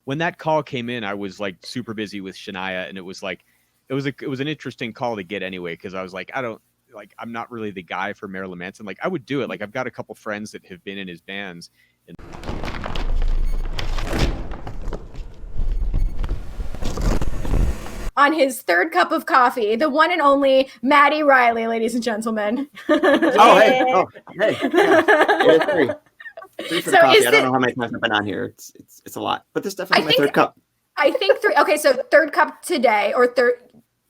when that call came in, I was like super busy with Shania, and it was like, it was an interesting call to get anyway, because I was like, I'm not really the guy for Marilyn Manson. Like, I would do it. Like, I've got a couple friends that have been in his bands. And on his third cup of coffee, the one and only Matty Reilly, ladies and gentlemen. Oh, hey. Yeah. Three for the coffee. I don't know how many times I've been on here. It's a lot, but this is definitely my third cup. I think 3. Okay, so third cup today, or third.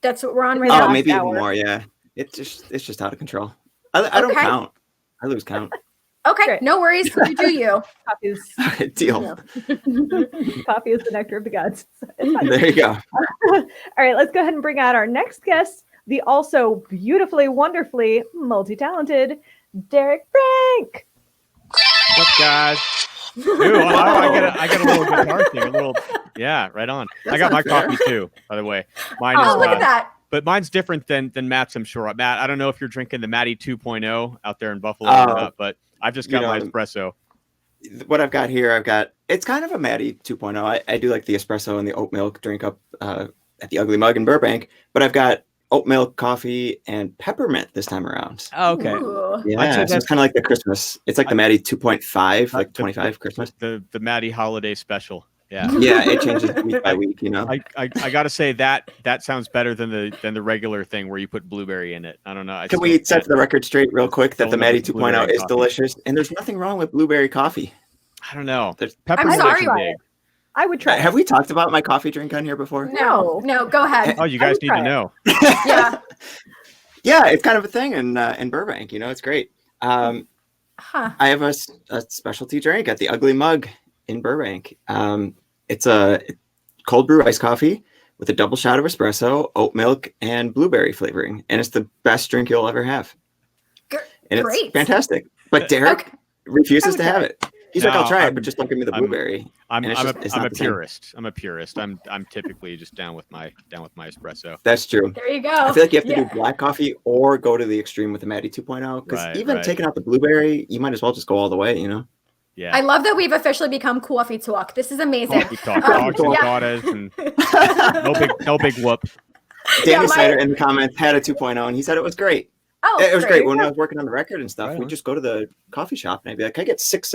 That's what we're on right now. Oh, maybe even more. Yeah, it's just out of control. I don't count. I lose count. Okay, great. No worries. You do you. Coffee's deal. Coffee is the nectar of the gods. There you go. All right, let's go ahead and bring out our next guest, the also beautifully, wonderfully multi-talented Derek Frank. What's up, guys? Dude, I got a little guitar thing. Yeah, right on. That's I got my fair. coffee too, by the way. Mine Oh, is, look at that. But mine's different than Matt's, I'm sure. Matt, I don't know if you're drinking the Matty 2.0 out there in Buffalo or not, but I've just got my espresso. What I've got here, it's kind of a Matty 2.0. I do like the espresso and the oat milk drink up at the Ugly Mug in Burbank, but I've got oat milk, coffee, and peppermint this time around. Oh, okay. Ooh. Yeah, so it's kind of like the Christmas. It's like the Matty 2.5, like 25 Christmas. The Matty holiday special. Yeah. Yeah, it changes week by week, you know. I gotta say that sounds better than the regular thing where you put blueberry in it. I don't know. Can we set the record straight real quick that the Matty 2.0 is coffee. Delicious, and there's nothing wrong with blueberry coffee. I don't know. I'm sorry. I would try. Have we talked about my coffee drink on here before? No, go ahead. Oh, you guys need to know. Yeah. Yeah, it's kind of a thing in Burbank. You know, it's great. I have a specialty drink at the Ugly Mug in Burbank. It's a cold brew iced coffee with a double shot of espresso, oat milk, and blueberry flavoring, and it's the best drink you'll ever have. And Great. It's fantastic. But Derek refuses to have it. He's like, I'll try it, but just don't give me the blueberry. I'm a purist. I'm a purist. I'm typically just down with my espresso. That's true. There you go. I feel like you have to do black coffee or go to the extreme with the Matty 2.0, because even taking out the blueberry, you might as well just go all the way, you know? Yeah. I love that we've officially become Coffee Talk. This is amazing. Coffee talk, dogs and daughters, and no big whoop. Danny Snyder in the comments had a 2.0, and he said it was great. Oh, it was great. When I was working on the record and stuff, we'd just go to the coffee shop, and I'd be like, I get 6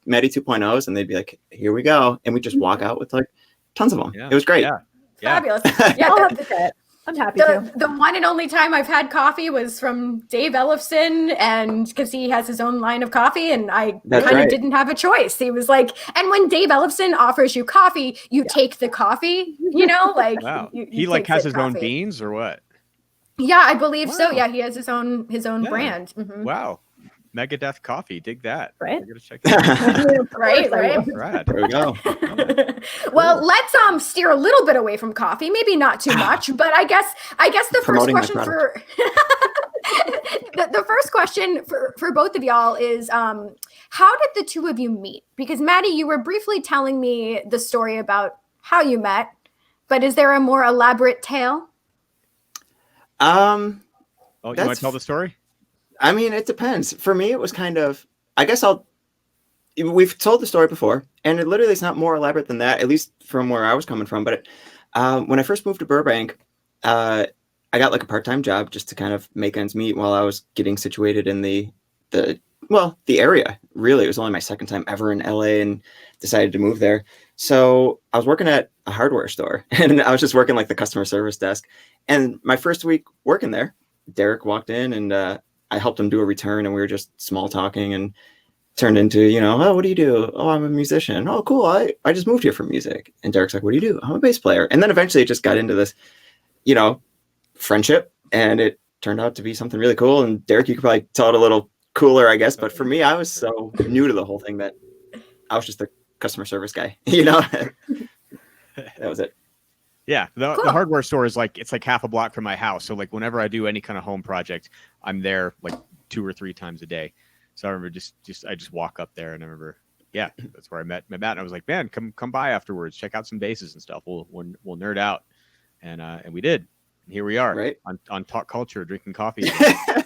Matty 2.0s, and they'd be like, here we go. And we'd just walk out with like tons of them. Yeah. It was great. Yeah. Fabulous. I'm happy to. The one and only time I've had coffee was from Dave Ellefson, and because he has his own line of coffee, and I kind of didn't have a choice. He was like, and when Dave Ellefson offers you coffee, you take the coffee, you know, like wow. you He like has his own beans or what? Yeah, I believe so. Yeah, he has his own brand. Mm-hmm. Wow. Megadeth coffee. Dig that. Right. I gotta check that out. right. Right. There we go. Well, let's steer a little bit away from coffee. Maybe not too much, but I guess the first question for the first question for both of y'all is how did the two of you meet? Because Matty, you were briefly telling me the story about how you met, but is there a more elaborate tale? Oh, you want to tell the story? I mean, it depends. For me, it was kind of, I guess we've told the story before, and it literally is not more elaborate than that, at least from where I was coming from. But when I first moved to Burbank, I got like a part-time job just to kind of make ends meet while I was getting situated in the area. Really, it was only my second time ever in LA, and decided to move there. So I was working at a hardware store, and I was just working like the customer service desk. And my first week working there, Derek walked in, and I helped him do a return, and we were just small talking, and turned into, you know, oh, what do you do? Oh, I'm a musician. Oh, cool. I just moved here for music. And Derek's like, what do you do? I'm a bass player. And then eventually it just got into this, you know, friendship, and it turned out to be something really cool. And Derek, you could probably tell it a little cooler, I guess. But for me, I was so new to the whole thing that I was just a customer service guy, you know? That was it. Yeah, the hardware store is like, it's like half a block from my house. So like whenever I do any kind of home project, I'm there like 2 or 3 times a day. So I remember I just walk up there, and I remember, yeah, that's where I met Matt. And I was like, man, come by afterwards, check out some basses and stuff. We'll nerd out, and we did. And here we are, right on Talkulture, drinking coffee.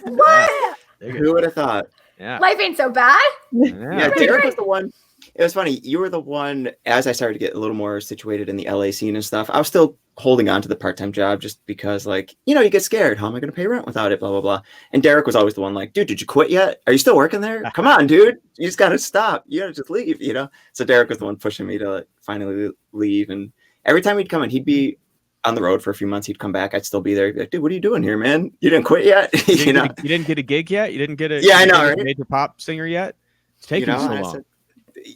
What? Who would have thought? Yeah, life ain't so bad. Yeah, Derek was the one. It was funny. You were the one, as I started to get a little more situated in the LA scene and stuff, I was still holding on to the part-time job just because, like, you know, you get scared. How am I going to pay rent without it? Blah, blah, blah. And Derek was always the one like, dude, did you quit yet? Are you still working there? Come on, dude. You just got to stop. You got to just leave, you know? So Derek was the one pushing me to like, finally leave. And every time he'd come in, he'd be on the road for a few months. He'd come back. I'd still be there. He'd be like, dude, what are you doing here, man? You didn't quit yet? You didn't get a gig yet? You didn't get a I know, right? major pop singer yet? It's taking so long. Said,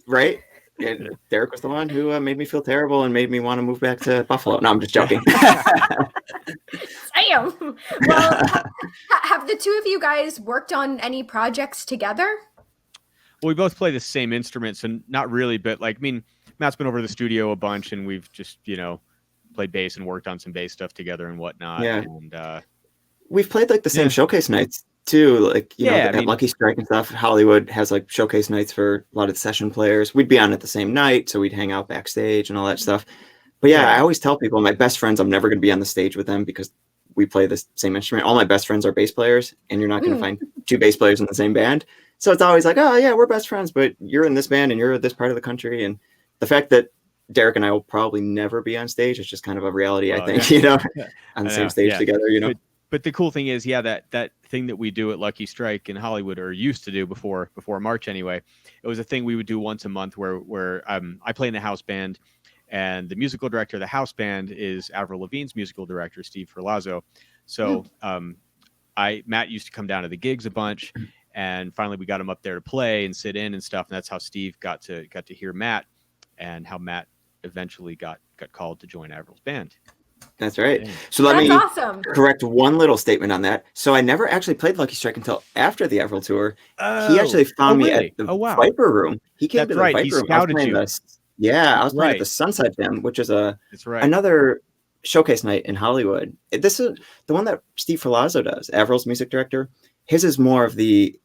right? And Derek was the one who made me feel terrible and made me want to move back to Buffalo. No, I'm just joking. Damn. Well, have the two of you guys worked on any projects together? Well, we both play the same instruments, and not really, but like, I mean, Matt's been over to the studio a bunch, and we've just, you know, played bass and worked on some bass stuff together and whatnot. Yeah. And we've played like the same showcase nights too, like, you know, at Lucky Strike and stuff. Hollywood has like showcase nights for a lot of the session players. We'd be on at the same night, so we'd hang out backstage and all that stuff. But yeah, I always tell people, my best friends, I'm never going to be on the stage with them because we play the same instrument. All my best friends are bass players, and you're not going to find two bass players in the same band. So it's always like, oh yeah, we're best friends, but you're in this band and you're in this part of the country. And the fact that Derek and I will probably never be on stage, it's just kind of a reality, I think, you know, on the same stage together, you know. But the cool thing is, that thing that we do at Lucky Strike in Hollywood, or used to do before March anyway, it was a thing we would do once a month where I play in the house band, and the musical director of the house band is Avril Lavigne's musical director, Steve Ferlazzo. So Matt used to come down to the gigs a bunch, and finally we got him up there to play and sit in and stuff. And that's how Steve got to hear Matt, and how Matt eventually got called to join Avril's band. That's right. So let me correct one little statement on that. So I never actually played Lucky Strike until after the Avril tour. He actually found me at the Viper Room. He came to the Viper Room. I was playing I was playing at the Sunset Jam, which is another showcase night in Hollywood. This is the one that Steve Ferlazzo does, Avril's music director. His is more of the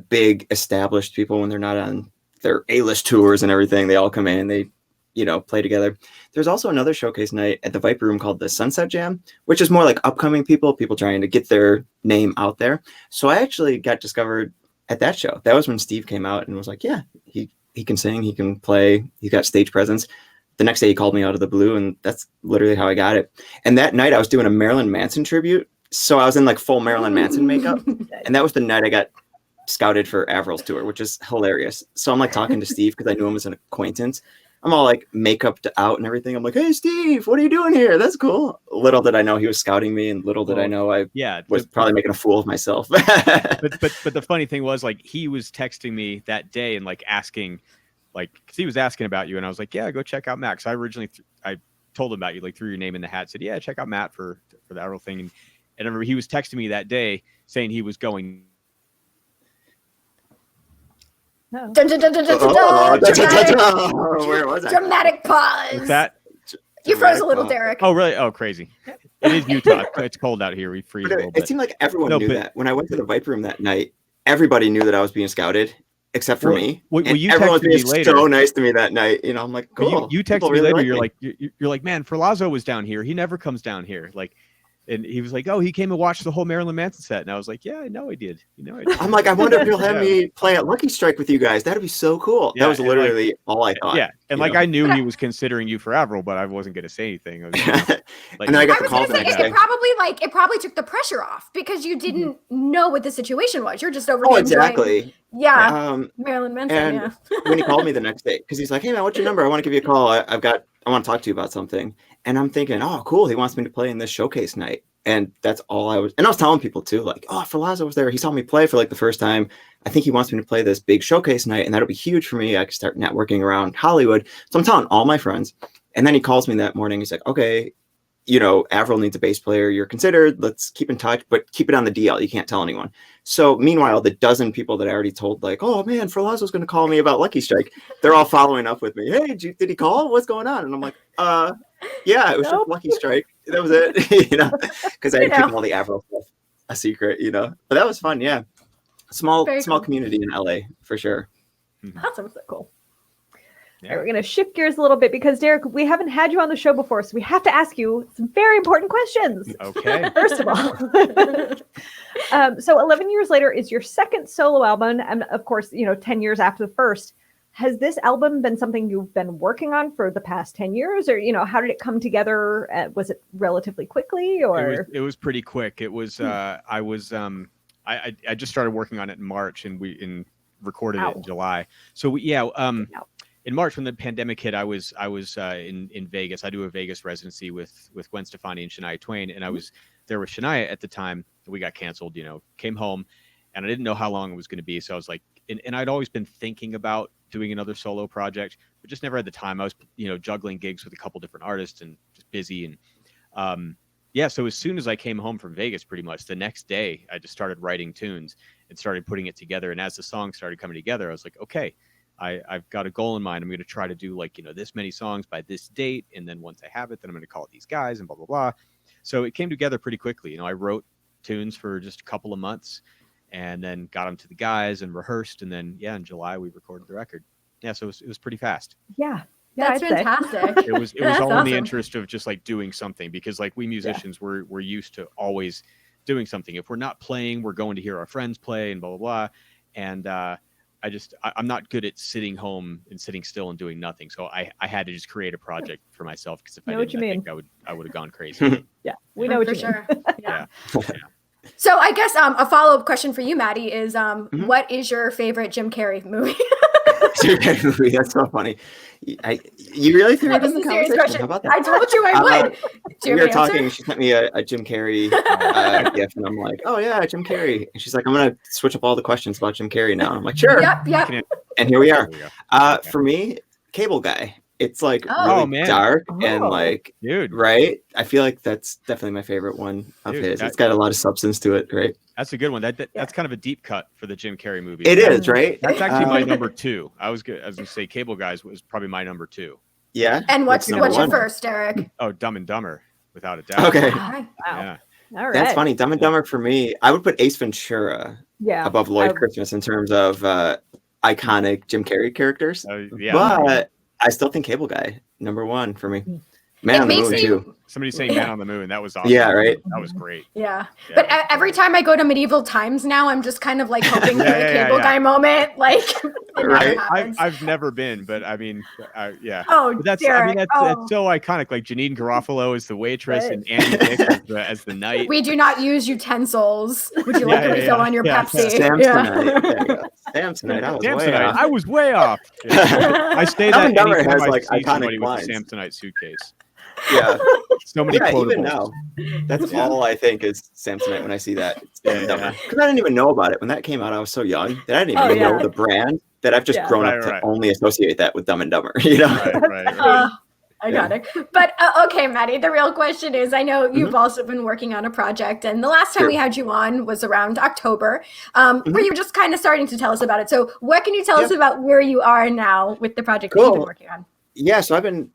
big established people when they're not on their A-list tours and everything. They all come in, they, you know, play together. There's also another showcase night at the Viper Room called the Sunset Jam, which is more like upcoming people trying to get their name out there. So I actually got discovered at that show. That was when Steve came out and was like, yeah, he can sing, he can play, he's got stage presence. The next day he called me out of the blue, and that's literally how I got it. And that night I was doing a Marilyn Manson tribute. So I was in like full Marilyn Manson makeup. And that was the night I got scouted for Avril's tour, which is hilarious. So I'm like talking to Steve because I knew him as an acquaintance. I'm all like makeup out and everything. I'm like, hey, Steve, what are you doing here? That's cool. Little did I know he was scouting me, and little did I know I was probably making a fool of myself. but the funny thing was, like, he was texting me that day and like asking, like, because he was asking about you, and I was like, yeah, go check out Matt. So I originally I told him about you, like threw your name in the hat, said, yeah, check out Matt for the Avril thing. And I remember he was texting me that day saying he was going. No. Dun, dun, dun, dun, dun, dun, dun. Where was I? Dramatic pause. What's that? You froze a little, Derek. Oh, really? Oh, crazy. It is Utah. It's cold out here. We freeze a little bit. It seemed like everyone knew that. When I went to the Viper Room that night, everybody knew that I was being scouted, except for me. Well, you everyone was being later. So nice to me that night. You know, I'm like, cool. You texted me later. You're like, man, Ferlazzo was down here. He never comes down here. Like, and he was like, oh, he came and watched the whole Marilyn Manson set. And I was like, yeah, I know I did. I'm like, I wonder if he'll have me play at Lucky Strike with you guys. That'd be so cool. Yeah, that was literally all I thought. Yeah. And like, I knew he was considering you for Avril, but I wasn't going to say anything. And then I got the call the next day. It probably took the pressure off because you didn't know what the situation was. You're just over there. Oh, exactly. Marilyn Manson. When he called me the next day, because he's like, hey man, what's your number? I want to give you a call. I want to talk to you about something. And I'm thinking, oh, cool. He wants me to play in this showcase night. And that's all I was telling people too, like, oh, Ferlazzo was there. He saw me play for like the first time. I think he wants me to play this big showcase night, and that'll be huge for me. I can start networking around Hollywood. So I'm telling all my friends. And then he calls me that morning. He's like, okay, you know, Avril needs a bass player. You're considered. Let's keep in touch, but keep it on the DL. You can't tell anyone. So meanwhile, the dozen people that I already told, like, oh man, Ferlazzo's going to call me about Lucky Strike, they're all following up with me. Hey, did he call? What's going on? And I'm like, yeah, it was just Lucky Strike. That was it, you know, because I didn't keep all the Avril stuff a secret, you know. But that was fun, yeah. Small community in LA for sure. That sounds so cool. Yeah. All right, we're going to shift gears a little bit because, Derek, we haven't had you on the show before, so we have to ask you some very important questions. Okay. First of all. So 11 years later is your second solo album, and of course, you know, 10 years after the first. has this album been something you've been working on for the past 10 years, or, how did it come together? Was it relatively quickly, or? It was pretty quick. It was, I just started working on it in March, and recorded it in July. So in March, when the pandemic hit, I was in Vegas. I do a Vegas residency with Gwen Stefani and Shania Twain, and I was there with Shania at the time. We got canceled, came home, and I didn't know how long it was going to be. So I was like, and I'd always been thinking about doing another solo project, but just never had the time. I was, juggling gigs with a couple different artists and just busy. And so as soon as I came home from Vegas, pretty much the next day, I just started writing tunes and started putting it together. And as the songs started coming together, I was like, okay, I've got a goal in mind. I'm going to try to do this many songs by this date. And then once I have it, then I'm going to call it these guys and blah, blah, blah. So it came together pretty quickly. I wrote tunes for just a couple of months and then got them to the guys and rehearsed. And then, in July, we recorded the record. Yeah. So it was pretty fast. Yeah. That's fantastic. It was all in the interest of just doing something, because we musicians, we're used to always doing something. If we're not playing, we're going to hear our friends play and blah, blah, blah. And, I'm not good at sitting home and sitting still and doing nothing. So I had to just create a project for myself, because if I didn't, I think I would have gone crazy. Yeah, we know what you mean. Yeah. So I guess a follow-up question for you, Maddie, is what is your favorite Jim Carrey movie? Jim Carrey movie. That's so funny. You really threw it in the conversation. How about that? I told you I would. We were talking. She sent me a Jim Carrey gift, and I'm like, "Oh yeah, Jim Carrey." And she's like, "I'm gonna switch up all the questions about Jim Carrey now." I'm like, "Sure." Yep. And here we are. For me, Cable Guy. It's really dark and dude, right? I feel like that's definitely my favorite one of his. It's got a lot of substance to it, right? That's a good one. That's kind of a deep cut for the Jim Carrey movie. It is, right? That's actually my number 2. I was going to say Cable Guys was probably my number 2. Yeah. And what's your first, Derek? Oh, Dumb and Dumber, without a doubt. Okay. Wow. Yeah. All right. That's funny. Dumb and Dumber for me, I would put Ace Ventura above Lloyd Christmas in terms of iconic Jim Carrey characters. But I still think Cable Guy, number 1 for me. Man on the Moon, too. Somebody saying Man on the Moon. That was awesome. Yeah, right. That was great. Yeah. But every time I go to medieval times now, I'm just kind of hoping for a Cable Guy moment. Right. I've never been, but I mean, yeah. Oh, but that's Derek. That's so iconic. Janine Garofalo as the waitress and Andy Dick as the knight. We do not use utensils. Would you like a refill on your Pepsi? Samsonite. I was way off. I stayed at Dumber has iconic lines. With a Samsonite suitcase. Yeah. So many quotables. Even now, that's all I think is Samsonite when I see that. Because I didn't even know about it when that came out. I was so young that I didn't even know the brand. That I've just grown up to only associate that with Dumb and Dumber. Right. I got it. But okay, Maddie, the real question is, I know you've also been working on a project, and the last time we had you on was around October, where you were just kind of starting to tell us about it. So what can you tell us about where you are now with the project that you've been working on? Yeah, so I've been,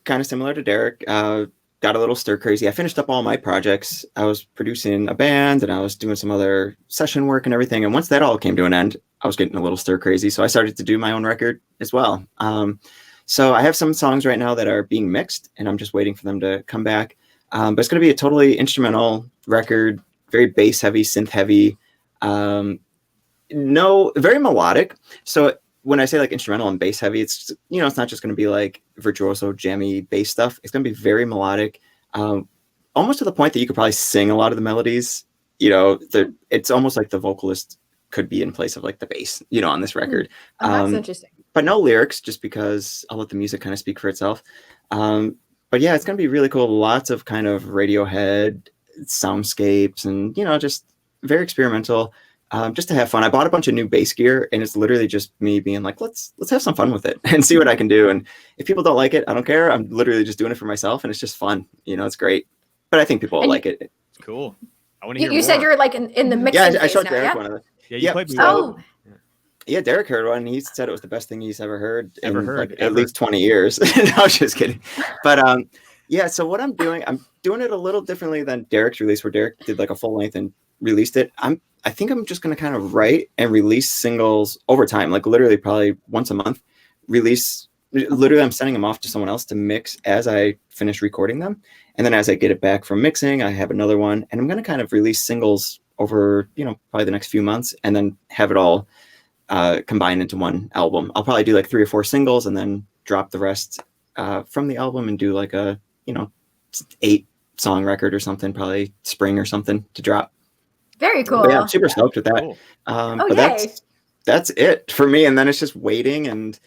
kind of similar to Derek, got a little stir crazy. I finished up all my projects. I was producing a band and I was doing some other session work and everything. And once that all came to an end, I was getting a little stir crazy. So I started to do my own record as well. So I have some songs right now that are being mixed and I'm just waiting for them to come back. But it's going to be a totally instrumental record, very bass heavy, synth heavy, very melodic. So when I say instrumental and bass heavy, it's, it's not just going to be virtuoso, jammy bass stuff. It's going to be very melodic, almost to the point that you could probably sing a lot of the melodies. It's almost like the vocalist could be in place of the bass, on this record. That's interesting. But no lyrics, just because I'll let the music kind of speak for itself. But yeah, it's going to be really cool. Lots of kind of Radiohead soundscapes and, just very experimental. Just to have fun. I bought a bunch of new bass gear and it's literally just me being let's have some fun with it and see what I can do. And if people don't like it, I don't care. I'm literally just doing it for myself and it's just fun. It's great. But I think people will like it. It's cool. I want to hear You more. said you're in the mixing phase I showed now, Derek one of them. Yeah, you played me. Yeah, Derek heard one. He said it was the best thing he's ever heard in at least 20 years. No, I was just kidding. But so what I'm doing it a little differently than Derek's release, where Derek did a full length and released it. I think I'm just going to kind of write and release singles over time, literally probably once a month. Literally, I'm sending them off to someone else to mix as I finish recording them. And then as I get it back from mixing, I have another one. And I'm going to kind of release singles over, probably the next few months and then have it all combine into one album. I'll probably do like 3 or 4 singles and then drop the rest from the album and do like a 8-song record or something, probably spring or something to drop. Very cool. But yeah, I'm super stoked with that. Cool. But yay. that's it for me. And then it's just waiting, and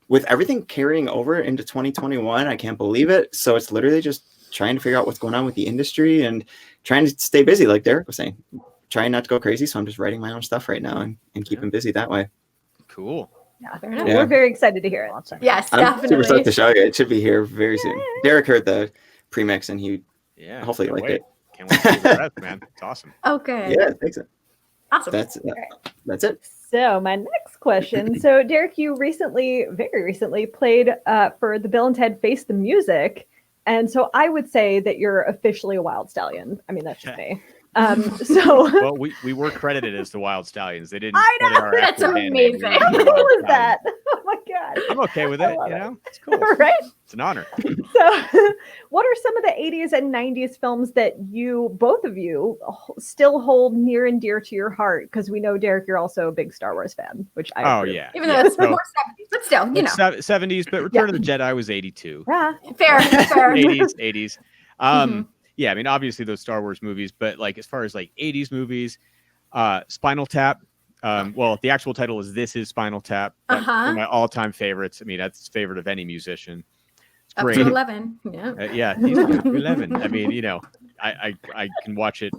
with everything carrying over into 2021, I can't believe it. So it's literally just trying to figure out what's going on with the industry and trying to stay busy, like Derek was saying. Trying not to go crazy, so I'm just writing my own stuff right now and keeping busy that way. Cool. Yeah, Fair enough. we're very excited to hear it. Yes, I'm super definitely. stoked to show you. It should be here very soon. Derek heard the premix and he hopefully can't liked wait. it. Can't wait to see the rest, man. It's awesome. Okay. Yeah, thanks. Awesome. That's it. So my next question. So Derek, you very recently played for the Bill and Ted Face the Music. And so I would say that you're officially a Wyld Stallion. I mean, that's just me. Well, we were credited as the Wyld Stallyns. They didn't. I know, credit our that's actual band name. amazing. We were How the cool Wyld is Stallyns. that? Oh my God. I'm okay with it. It's cool. Right? It's an honor. So what are some of the 80s and 90s films that both of you still hold near and dear to your heart? Because we know, Derek, you're also a big Star Wars fan, which I approve. Yeah. Even though it's more 70s, but still, 70s, but Return of the Jedi was 82. Yeah. Fair. 80s. Mhm. Yeah, I mean, obviously those Star Wars movies, but like as far as like 80s movies, Spinal Tap. Well, the actual title is This Is Spinal Tap. That's one of my all-time favorites. I mean, that's favorite of any musician. It's Up great. to 11. Yeah. He's up to 11. I mean, I can watch it.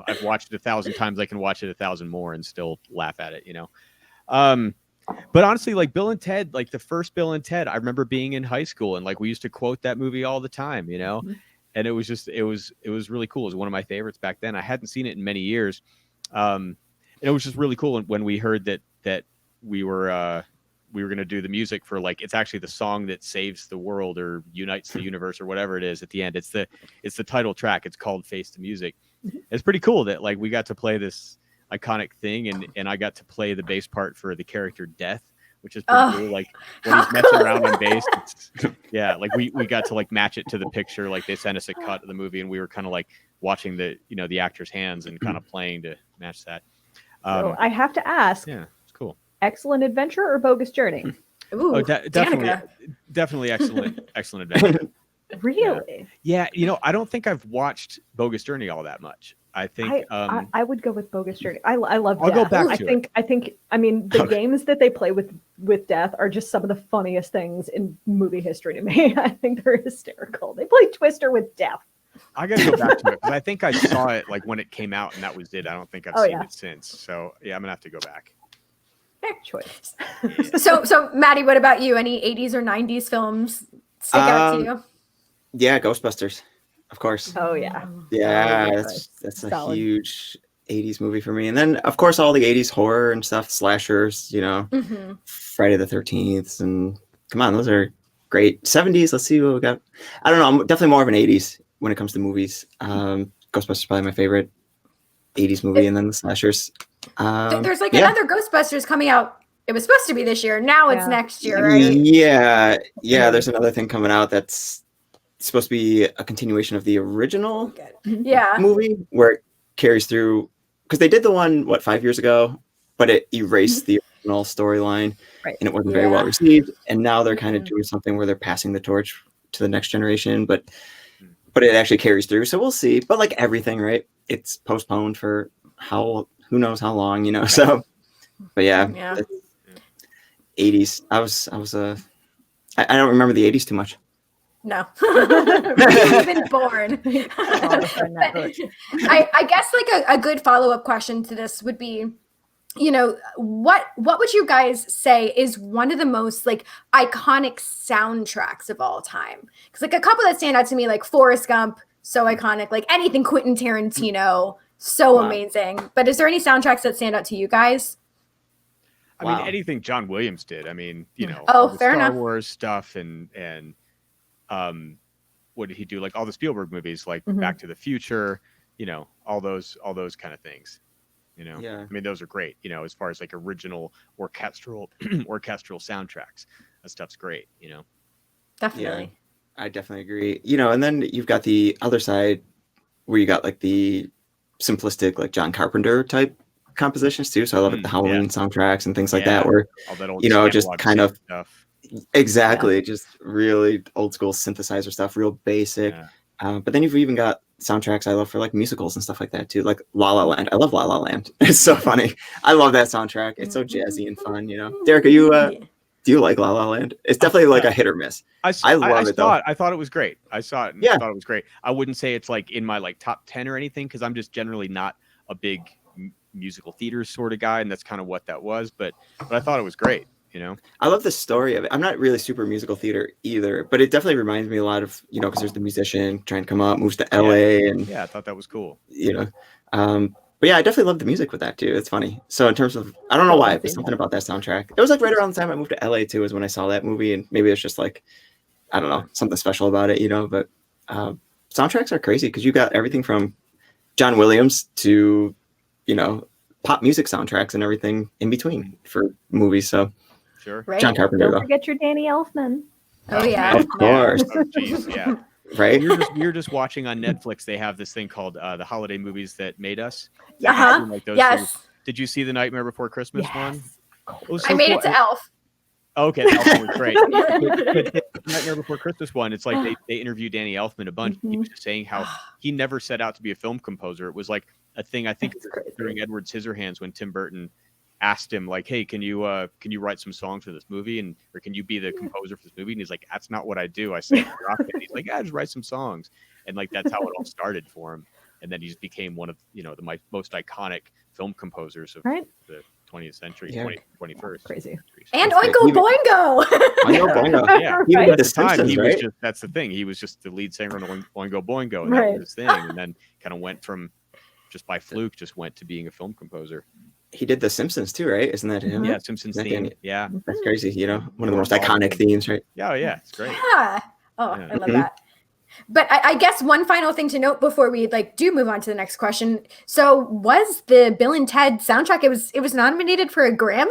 I've watched it 1,000 times. I can watch it 1,000 more and still laugh at it. But honestly, like Bill and Ted, like the first Bill and Ted, I remember being in high school and like we used to quote that movie all the time. And it was just it was really cool. It was one of my favorites back then. I hadn't seen it in many years. And it was just really cool when we heard that we were going to do the music for, like, it's actually the song that saves the world or unites the universe or whatever it is at the end. It's the title track. It's called Face the Music. It's pretty cool that like we got to play this iconic thing and I got to play the bass part for the character Death, which is pretty cool. Like when he's messing around on bass, like we got to like match it to the picture. Like they sent us a cut of the movie and we were kind of like watching the actor's hands and kind of playing to match that. So I have to ask. Yeah, it's cool. Excellent Adventure or Bogus Journey? Ooh, definitely excellent adventure. Really? Yeah, I don't think I've watched Bogus Journey all that much. I think I would go with Bogus Journey. I love I'll Death. go back I to think the games that they play with Death are just some of the funniest things in movie history to me. I think they're hysterical. They play Twister with Death. I gotta go back to it because I think I saw it like when it came out and that was it. I don't think I've seen it since. So yeah, I'm gonna have to go back. Fair choice. So Maddie, what about you? Any 80s or 90s films stick out to you? Yeah, Ghostbusters, of course. Oh yeah. Yeah, that's Solid. a huge 80s movie for me. And then of course all the 80s horror and stuff, slashers, Friday the 13th, and come on, those are great. 70s, let's see what we got. I don't know, I'm definitely more of an 80s when it comes to movies. Ghostbusters is probably my favorite 80s movie, and then the slashers. There's like another Ghostbusters coming out. It was supposed to be this year. Now it's next year, right? Yeah. There's another thing coming out that's supposed to be a continuation of the original movie, where it carries through, because they did the one 5 years ago, but it erased the original storyline, and it wasn't very well received. And now they're kind of doing something where they're passing the torch to the next generation, but it actually carries through. So we'll see. But like everything, right? It's postponed for who knows how long, So, but yeah. 80s. I don't remember the 80s too much. No, we've been born. I guess like a good follow-up question to this would be, what would you guys say is one of the most like iconic soundtracks of all time? Because like a couple that stand out to me, like Forrest Gump, so iconic. Like anything Quentin Tarantino, so amazing. But is there any soundtracks that stand out to you guys? I mean, anything John Williams did. I mean, all the Star enough. Wars stuff and what did he do? Like all the Spielberg movies, like Back to the Future, all those kind of things. I mean, those are great. As far as like original orchestral soundtracks, that stuff's great. Definitely. Yeah, I definitely agree. And then you've got the other side where you got like the simplistic, like John Carpenter type compositions too. So I love the Halloween soundtracks and things like that, where all that old just kind of stuff. Exactly, just really old school synthesizer stuff, real basic. But then you've even got soundtracks I love for like musicals and stuff like that too, like La La Land. I love La La Land. It's so funny. I love that soundtrack. It's so jazzy and fun. Derek, are you? Do you like La La Land? It's definitely like a hit or miss. I love it. I thought it was great. I saw it and thought it was great. I wouldn't say it's like in my like top 10 or anything, because I'm just generally not a big musical theater sort of guy, and that's kind of what that was. But I thought it was great. I love the story of it. I'm not really super musical theater either, but it definitely reminds me a lot of, because there's the musician trying to come up, moves to LA, and I thought that was cool. But yeah, I definitely love the music with that too. It's funny. So in terms of, I don't know why, there's something about that soundtrack. It was like right around the time I moved to LA too, is when I saw that movie, and maybe it's just like, I don't know, something special about it, But soundtracks are crazy because you got everything from John Williams to, pop music soundtracks and everything in between for movies. So. Sure. Right. John Carpenter. Don't forget your Danny Elfman. Oh yeah. Of course. Oh, geez, yeah. Right. We were just watching on Netflix. They have this thing called the holiday movies that made us. Like yes. Did you see the Nightmare Before Christmas one? I made it to Elf. Okay, Elf was great. But Nightmare Before Christmas one, it's like they interviewed Danny Elfman a bunch. He was just saying how he never set out to be a film composer. It was like a thing, I think, during Edward Scissorhands when Tim Burton asked him like, hey, can you write some songs for this movie, or can you be the composer for this movie? And he's like, that's not what I do. I say rock it. And he's like, just write some songs. And like that's how it all started for him. And then he just became one of the most iconic film composers of the 20th century, 21st. Crazy. And Oingo Boingo. Oingo Boingo. Yeah. Even at the time, Simpsons, he was just, that's the thing. He was just the lead singer on Oingo Boingo, and that was his thing. And then kind of went from just by fluke, went to being a film composer. He did The Simpsons too, right? Isn't that him? Yeah, Simpsons theme. Yeah. That's crazy. One of the most iconic themes, right? Yeah, it's great. Yeah. Oh, I love that. But I guess one final thing to note before we do move on to the next question. So was the Bill and Ted soundtrack, it was nominated for a Grammy?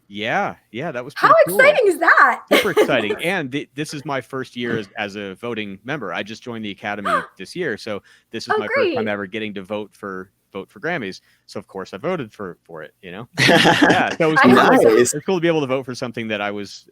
Yeah, that was how exciting is that? Super exciting. And this is my first year as a voting member. I just joined the Academy this year, so this is my first time ever getting to vote for Grammys. So of course I voted for it, Yeah. So it was cool. It's cool to be able to vote for something that I was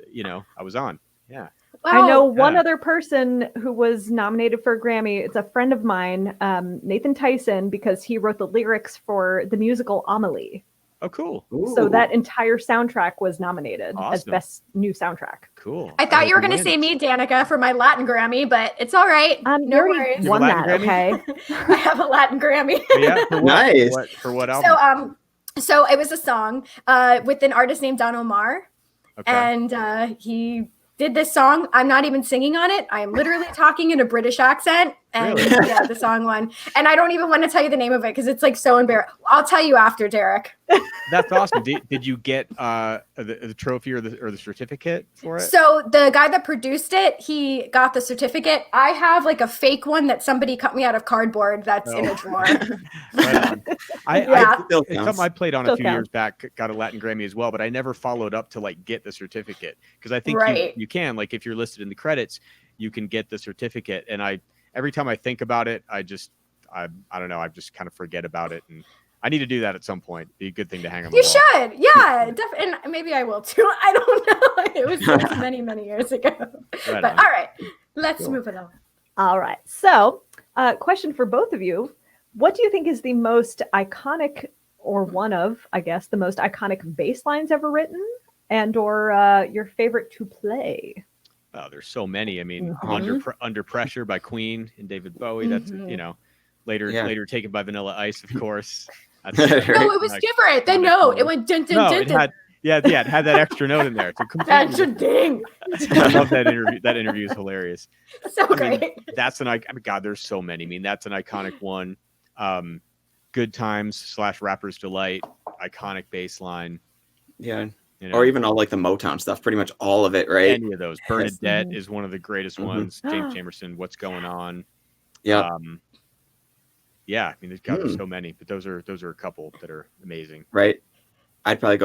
on. Yeah. Wow. I know one other person who was nominated for a Grammy. It's a friend of mine, Nathan Tyson, because he wrote the lyrics for the musical Amelie. Oh, cool. So that entire soundtrack was nominated as best new soundtrack. Cool. I thought you were going to say me, Danica, for my Latin Grammy, but it's all right. No worries. Won that, okay? I have a Latin Grammy. Yeah, for what? Nice. For what album? So it was a song with an artist named Don Omar, and he did this song. I'm not even singing on it. I am literally talking in a British accent. And the song won. And I don't even want to tell you the name of it because it's so embarrassing. I'll tell you after, Derek. That's awesome. Did you get the trophy or the certificate for it? So the guy that produced it, he got the certificate. I have a fake one that somebody cut me out of cardboard that's in a drawer. Right it's something I played on a few years back, got a Latin Grammy as well, but I never followed up to get the certificate because I think you can, if you're listed in the credits, you can get the certificate. And every time I think about it, I don't know, I just kind of forget about it. And I need to do that at some point. Be a good thing to hang on the wall. You should. Yeah. And maybe I will too. I don't know. It was many, many years ago. All right, let's move along. All right. So question for both of you. What do you think is the most iconic, or one of, I guess, the most iconic bass lines ever written, and or your favorite to play? Oh, there's so many. I mean, Under Pressure by Queen and David Bowie. That's later taken by Vanilla Ice, of course. No, it was different. The note, it went dun dun dun. It had that extra note in there. That's a ding. I love that interview. That interview is hilarious. So great. That's God, there's so many. I mean, that's an iconic one. Good Times / Rapper's Delight, iconic bass line. Yeah. Or even all the Motown stuff, pretty much all of it, right? Any of those. Bernadette is one of the greatest ones. James Jamerson, What's Going On? Yeah. I mean, there's so many, but those are a couple that are amazing. Right. I'd probably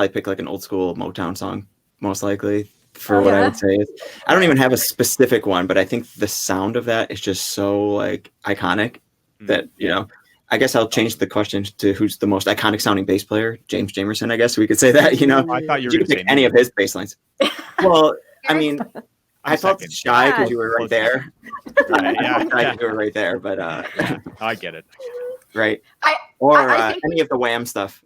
pick an old school Motown song, most likely, for what I would say. I don't even have a specific one, but I think the sound of that is just so iconic that, I guess I'll change the question to who's the most iconic sounding bass player. James Jamerson, I guess we could say that. You know, I thought you were you going could to pick say any of his bass lines. Well, I mean, I felt second. shy because you were right there. Right, yeah, yeah. You were right there, but Yeah, I get it. right. I think any of the Wham stuff.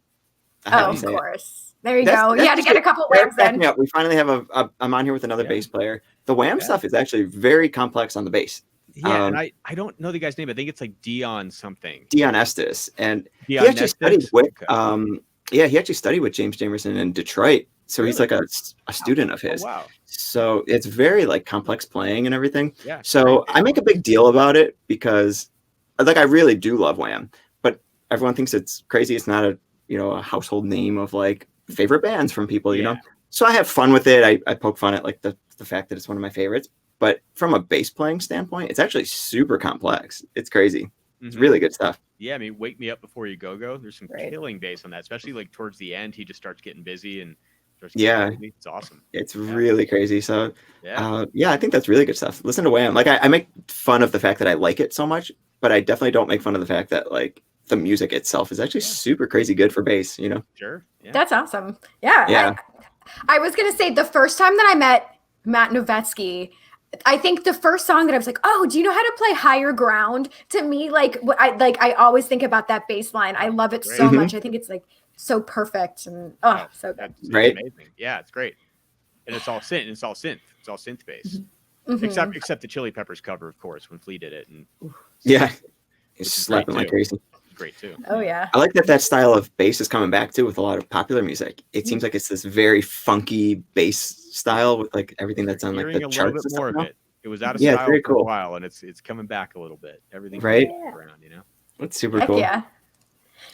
of course. There you go. You had to get a couple Whams Whams in. up. We finally have I'm on here with another bass player. The Wham stuff is actually very complex on the bass. Yeah, and I don't know the guy's name. I think it's like Dion something. Dion Estes, and Dion he actually studied with okay. he actually studied with James Jamerson in Detroit. So he's like a student of his. Oh, wow. So it's very like complex playing and everything. Yeah. So I make a big deal about it because like I really do love Wham, but everyone thinks it's crazy. It's not a household name of like favorite bands from people, you know. So I have fun with it. I poke fun at like the fact that it's one of my favorites. But from a bass playing standpoint, it's actually super complex. It's crazy. It's really good stuff. Yeah, I mean, Wake Me Up Before You Go. There's some killing bass on that, especially like towards the end. He just starts getting busy and crazy. It's awesome. It's really crazy. So I think that's really good stuff. Listen to Wham. Like I make fun of the fact that I like it so much, but I definitely don't make fun of the fact that like the music itself is actually super crazy good for bass, you know? Sure. Yeah. That's awesome. Yeah. I was going to say the first time that I met Matt Novetsky, I think the first song that I was like, oh, do you know how to play Higher Ground? To me, I always think about that bass line. I love it so much. I think it's like so perfect and so good. Right. Amazing. Yeah, it's great. And it's all synth. It's all synth bass. Except the Chili Peppers cover, of course, when Flea did it. And it's slapping like crazy. Great too. Oh yeah. I like that style of bass is coming back too with a lot of popular music. It seems like it's this very funky bass style with like everything that's on like the charts. More of it. It was out of style for a while, and it's coming back a little bit. Everything's around, you know. It's super cool. Yeah,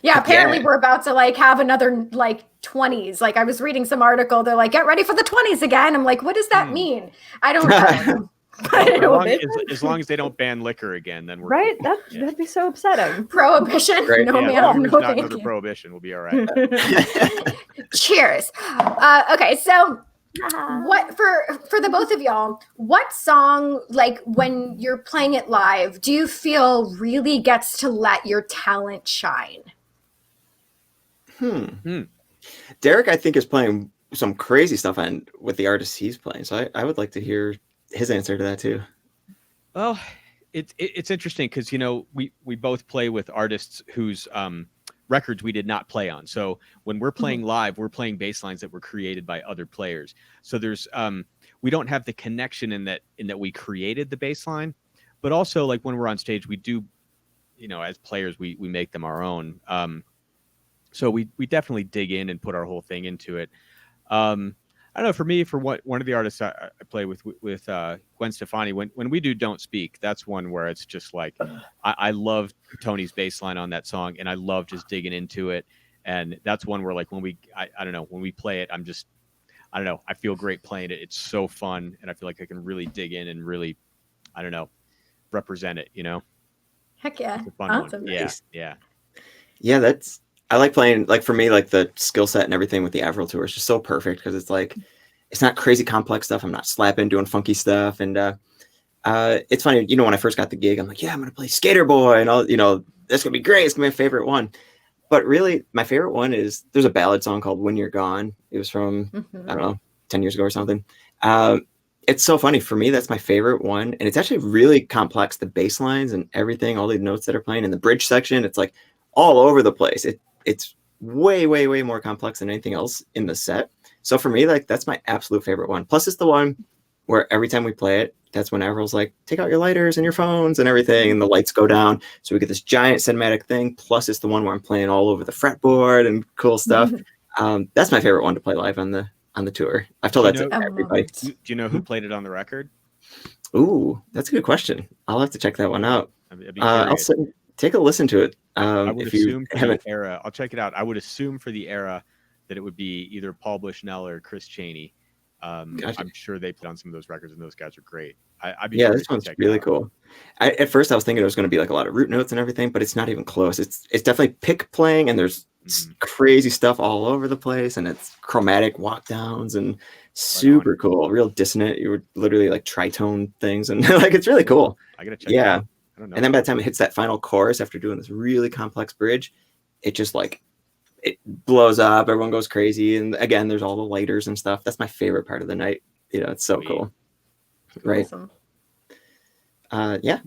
apparently we're about to like have another like 20s. Like I was reading some article. They're like, get ready for the 20s again. I'm like, what does that mean? I don't know. As long as they don't ban liquor again, then we're right. That'd be so upsetting. Prohibition, right. no man, no not another prohibition. We'll be all right. Cheers. Okay, so what for the both of y'all? What song, like when you're playing it live, do you feel really gets to let your talent shine? Derek, I think, is playing some crazy stuff with the artists he's playing. So I would like to hear his answer to that too. Well, it's interesting because we both play with artists whose records we did not play on. So when we're playing live, we're playing bass lines that were created by other players. So there's we don't have the connection in that we created the bass line, but also like when we're on stage, we do, as players we make them our own. So we definitely dig in and put our whole thing into it. I don't know. For me, one of the artists I play with Gwen Stefani, when we do "Don't Speak," that's one where it's just like I love Tony's bass line on that song, and I love just digging into it. And that's one where like when we play it, I don't know, I feel great playing it. It's so fun, and I feel like I can really dig in and really, I don't know, represent it. Heck yeah, it's a fun awesome. One. Yeah. I like playing, like for me, like the skill set and everything with the Avril tour is just so perfect because it's like, it's not crazy complex stuff. I'm not slapping, doing funky stuff. And it's funny, when I first got the gig, I'm like, yeah, I'm going to play Skater Boy and all, that's going to be great. It's going to be my favorite one. But really, my favorite one is, there's a ballad song called When You're Gone. It was from, I don't know, 10 years ago or something. It's so funny. For me, that's my favorite one. And it's actually really complex. The bass lines and everything, all the notes that are playing in the bridge section, it's like all over the place. It's way, way, way more complex than anything else in the set. So for me, like that's my absolute favorite one. Plus, it's the one where every time we play it, that's when Avril's like, take out your lighters and your phones and everything, and the lights go down. So we get this giant cinematic thing. Plus, it's the one where I'm playing all over the fretboard and cool stuff. That's my favorite one to play live on the tour. I've told that to everybody. Do you know who played it on the record? Ooh, that's a good question. I'll have to check that one out. Take a listen to it. I would assume for the era, I'll check it out. I would assume for the era that it would be either Paul Bushnell or Chris Chaney. Gotcha. I'm sure they put on some of those records, and those guys are great. This one's really cool. At first, I was thinking it was going to be like a lot of root notes and everything, but it's not even close. It's definitely pick playing, and there's crazy stuff all over the place, and it's chromatic walk downs and super cool, real dissonant. You were literally like tritone things, and like it's really cool. I gotta check it out. I don't know. And then by the time it hits that final chorus after doing this really complex bridge, it just like it blows up. Everyone goes crazy. And again, there's all the lighters and stuff. That's my favorite part of the night. You know, it's so cool. Right. Awesome. Yeah.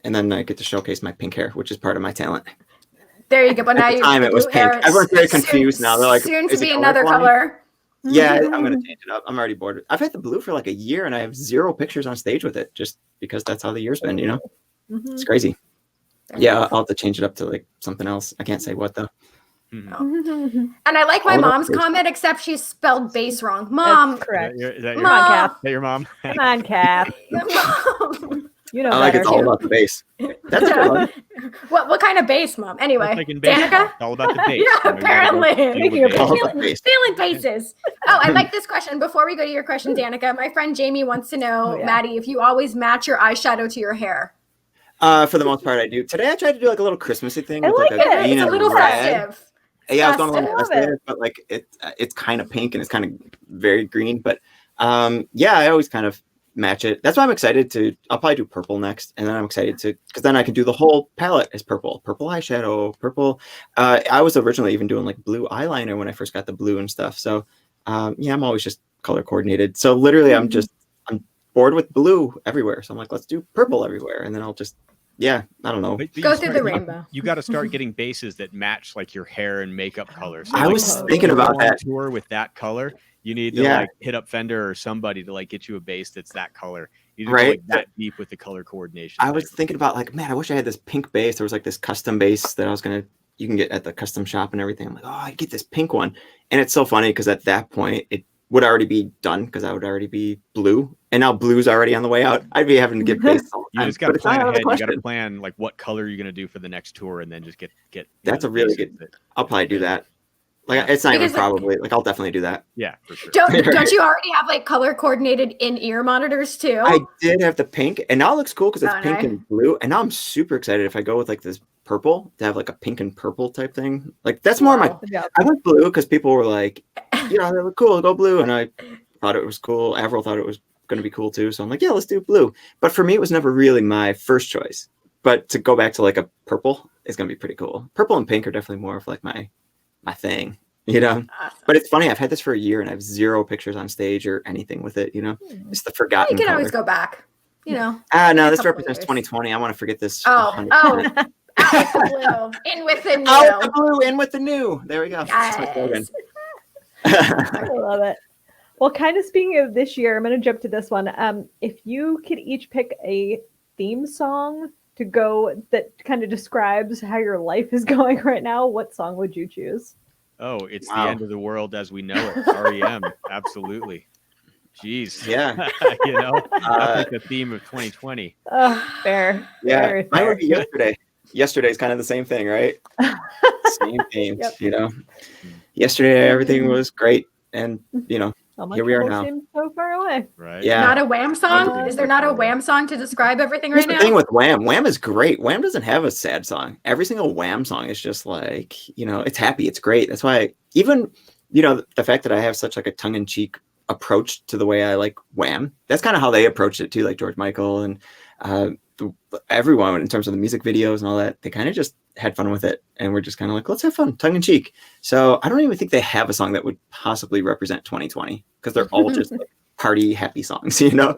And then I get to showcase my pink hair, which is part of my talent. There you go. But now At the time it was pink. Everyone's very confused now. They're like, soon to be another color. Yeah, I'm gonna change it up. I'm already bored. I've had the blue for like a year, and I have 0 pictures on stage with it, just because that's how the year's been. You know, it's crazy. Yeah, I'll have to change it up to like something else. I can't say what though. And I like my mom's comment, except she spelled bass wrong. Mom, That's correct. Is that Come on, Cap. Is that your mom? Come on, Cap. Mom. You know I like better. it's all about the bass. That's a good one. What kind of bass, Mom? Anyway, Like in baseball, Danica? it's all about the bass. Yeah, apparently. Speaking of All about the bass. Feeling bases. Oh, I like this question. Before we go to your question, Danica, my friend Jamie wants to know, Maddie, if you always match your eyeshadow to your hair. For the most part, I do. Today, I tried to do like a little Christmassy thing with like a It's green a and little red. festive. Yeah, I was going a festive. little festive, but like it's kind of pink and it's kind of very green. But yeah, I always kind of match it. That's why I'm excited to. I'll probably do purple next, and then I'm excited to because then I can do the whole palette as purple eyeshadow, purple. I was originally even doing like blue eyeliner when I first got the blue and stuff. So yeah, I'm always just color coordinated. So literally, I'm bored with blue everywhere. So I'm like, let's do purple everywhere, and then I'll just. Yeah, I don't know. Go through the rainbow. You got to start getting bases that match like your hair and makeup color. So, I like, was thinking about that. Tour with that color, you need to like hit up Fender or somebody to like get you a base that's that color. You need to go, like, that deep with the color coordination. I was thinking about like, man, I wish I had this pink base. There was like this custom base that I was you can get at the custom shop and everything. I'm like, oh, I'd get this pink one, and it's so funny because at that point it would already be done because I would already be blue, and now blue's already on the way out. I'd be having to get base. You just got to plan ahead. You got to plan like what color you're going to do for the next tour, and then just get. That's a really good. I'll probably do that. Like it's not even probably like I'll definitely do that. Yeah, for sure. Don't you already have like color coordinated in-ear monitors too? I did have the pink, and now it looks cool because it's pink and blue. And now I'm super excited if I go with like this purple to have like a pink and purple type thing. Like that's more my. I went blue because people were like, you know, they look cool. Go blue, and I thought it was cool. Avril thought it was going to be cool too. So I'm like, yeah, let's do blue. But for me, it was never really my first choice. But to go back to like a purple is going to be pretty cool. Purple and pink are definitely more of like my thing, you know. Awesome. But it's funny. I've had this for a year and I have 0 pictures on stage or anything with it. You know, it's the forgotten. You can color. always go back. You know. No, this represents 2020. I want to forget this. Out with the blue, in with the new. Out with the blue, in with the new. There we go. Yes. I love it. Well, kind of speaking of this year, I'm going to jump to this one. If you could each pick a theme song to go that kind of describes how your life is going right now, what song would you choose? Oh, it's the end of the world as we know it. REM, absolutely. Jeez. Yeah. You know, that's like the theme of 2020. Fair. Yeah. Fair. Mine would be yesterday. Yesterday's kind of the same thing, right? Same themes, you know. Yesterday, everything was great. And, you know, here we are now. Seems so far away. Right. Yeah. Not a Wham song? Is there not a Wham song to describe everything right Here's now? the thing with Wham. Wham is great. Wham doesn't have a sad song. Every single Wham song is just like, you know, it's happy. It's great. That's why even, you know, the fact that I have such like a tongue-in-cheek approach to the way I like Wham, that's kind of how they approached it too, like George Michael and everyone in terms of the music videos and all that. They kind of just had fun with it, and we're just kind of like, let's have fun, tongue-in-cheek. So I don't even think they have a song that would possibly represent 2020 because they're all just like party happy songs, you know.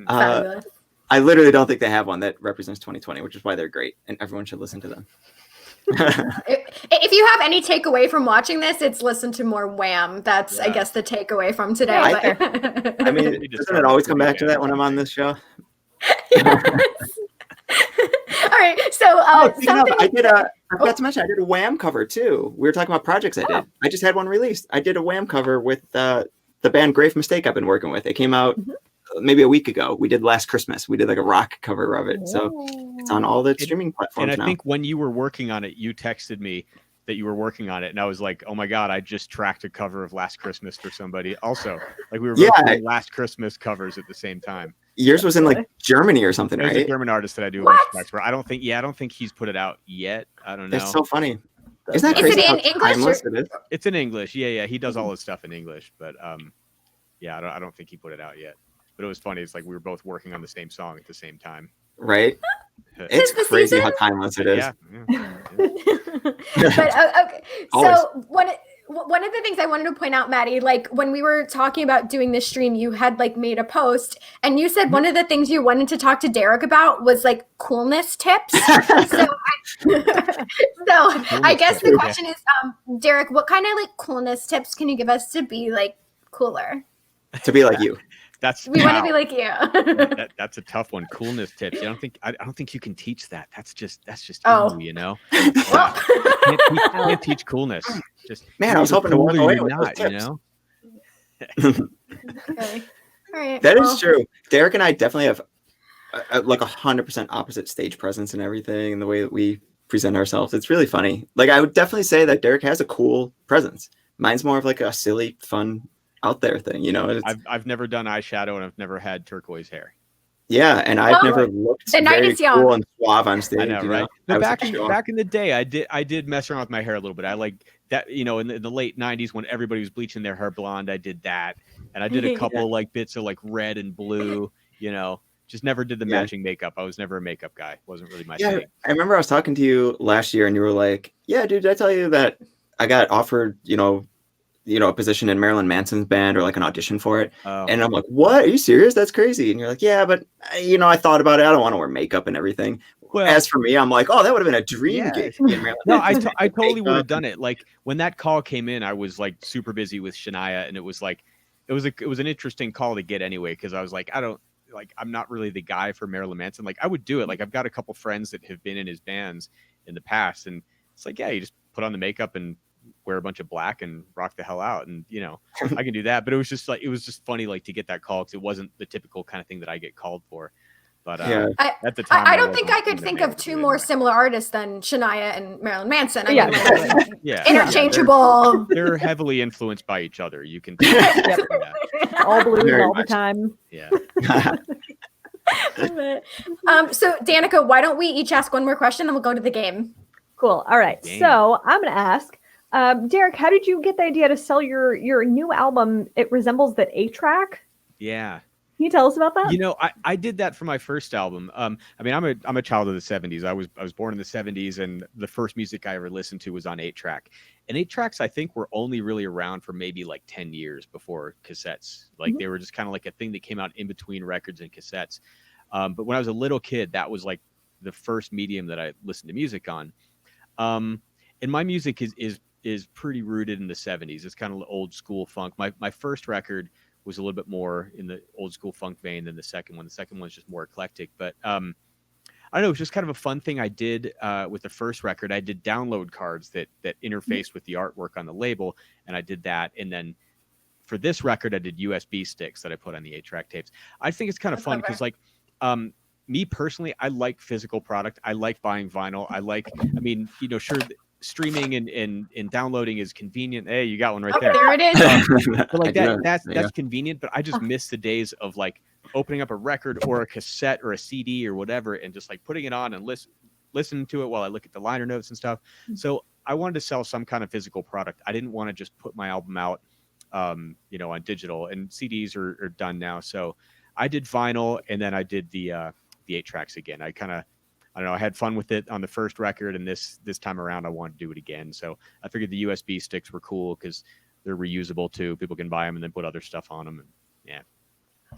I literally don't think they have one that represents 2020, which is why they're great and everyone should listen to them. If you have any takeaway from watching this, it's listen to more Wham. That's I guess the takeaway from today. I mean, doesn't it always come back to that when I'm on this show? All right, so something I forgot to mention I did a Wham cover too. We were talking about projects I did. I just had one released. I did a Wham cover with the band Grave Mistake I've been working with. It came out maybe a week ago. We did Last Christmas. We did like a rock cover of it. So it's on all the streaming platforms and I now. think when you were working on it, you texted me that you were working on it, and I was like, oh my god, I just tracked a cover of Last Christmas for somebody also. Like we were both doing Last Christmas covers at the same time. Yours was in like Germany or something, right? There's a German artist that I do a bunch of tracks for. I don't think he's put it out yet. I don't know. It's so funny. Isn't that crazy? Is it in English? It is? It's in English. Yeah. He does all his stuff in English, but yeah, I don't think he put it out yet. But it was funny. It's like we were both working on the same song at the same time. Right. It's crazy how timeless it is. Yeah. But okay, so one of the things I wanted to point out, Maddie, like when we were talking about doing this stream, you had like made a post and you said one of the things you wanted to talk to Derek about was like coolness tips. So I guess the question is, Derek, what kind of like coolness tips can you give us to be like cooler? To be like you. We want to be like you. That's a tough one. Coolness tips. I don't think you can teach that. That's just you know. Well. Can't teach coolness. Just man, I was hoping to walk away with those tips. You know. Okay. All right. That is true. Derek and I definitely have like 100% opposite stage presence and everything, and the way that we present ourselves. It's really funny. Like I would definitely say that Derek has a cool presence. Mine's more of like a silly, fun, out there thing, you know. I've never done eyeshadow and I've never had turquoise hair. Yeah, and I've never looked very cool and suave on stage. I know, right? But back in the day, I did mess around with my hair a little bit. I like that, you know, in the late '90s when everybody was bleaching their hair blonde. I did that, and I did a couple like bits of like red and blue. You know, just never did the matching makeup. I was never a makeup guy. Wasn't really my thing. I remember I was talking to you last year, and you were like, "Yeah, dude, did I tell you that I got offered, you know, a position in Marilyn Manson's band or like an audition for it?" And I'm like, "What? Are you serious? That's crazy." And you're like, "Yeah, but you know, I thought about it. I don't want to wear makeup and everything." Well, as for me, I'm like, "Oh, that would have been a dream gig." No, I totally would have done it. Like when that call came in, I was like super busy with Shania, and it was like, it was an interesting call to get anyway, because I was like, I'm not really the guy for Marilyn Manson. Like I would do it. Like I've got a couple friends that have been in his bands in the past, and it's like, yeah, you just put on the makeup and wear a bunch of black and rock the hell out, and you know, I can do that. But it was just funny, like to get that call, because it wasn't the typical kind of thing that I get called for. But at the time, I don't think I could think of two more similar artists than Shania and Marilyn Manson. I mean, interchangeable. They're heavily influenced by each other. You can all blues all the time. Yeah. So Danica, why don't we each ask one more question and we'll go to the game? Cool. All right. So I'm going to ask, Derek, how did you get the idea to sell your new album? It resembles the 8-track. Yeah. Can you tell us about that? You know, I did that for my first album. I mean, I'm a child of the 70s. I was born in the 70s, and the first music I ever listened to was on 8-track. And 8-tracks, I think, were only really around for maybe like 10 years before cassettes. Like they were just kind of like a thing that came out in between records and cassettes. But when I was a little kid, that was like the first medium that I listened to music on. And my music is pretty rooted in the 70s. It's kind of old school funk. My first record was a little bit more in the old school funk vein than the second one. The second one is just more eclectic. But I don't know, it was just kind of a fun thing I did with the first record. I did download cards that interfaced with the artwork on the label, and I did that. And then for this record, I did USB sticks that I put on the 8-track tapes. I think it's kind of fun because, like, me personally, I like physical product. I like buying vinyl. I mean, you know, sure, streaming and downloading is convenient. Hey, you got one right there. There it is. But like that's convenient, but I just miss the days of like opening up a record or a cassette or a CD or whatever and just like putting it on and listening to it while I look at the liner notes and stuff. So I wanted to sell some kind of physical product. I didn't want to just put my album out you know, on digital, and CDs are done now. So I did vinyl, and then I did the 8-tracks again. I don't know, I had fun with it on the first record, and this time around I wanted to do it again. So I figured the USB sticks were cool because they're reusable too. People can buy them and then put other stuff on them. And yeah.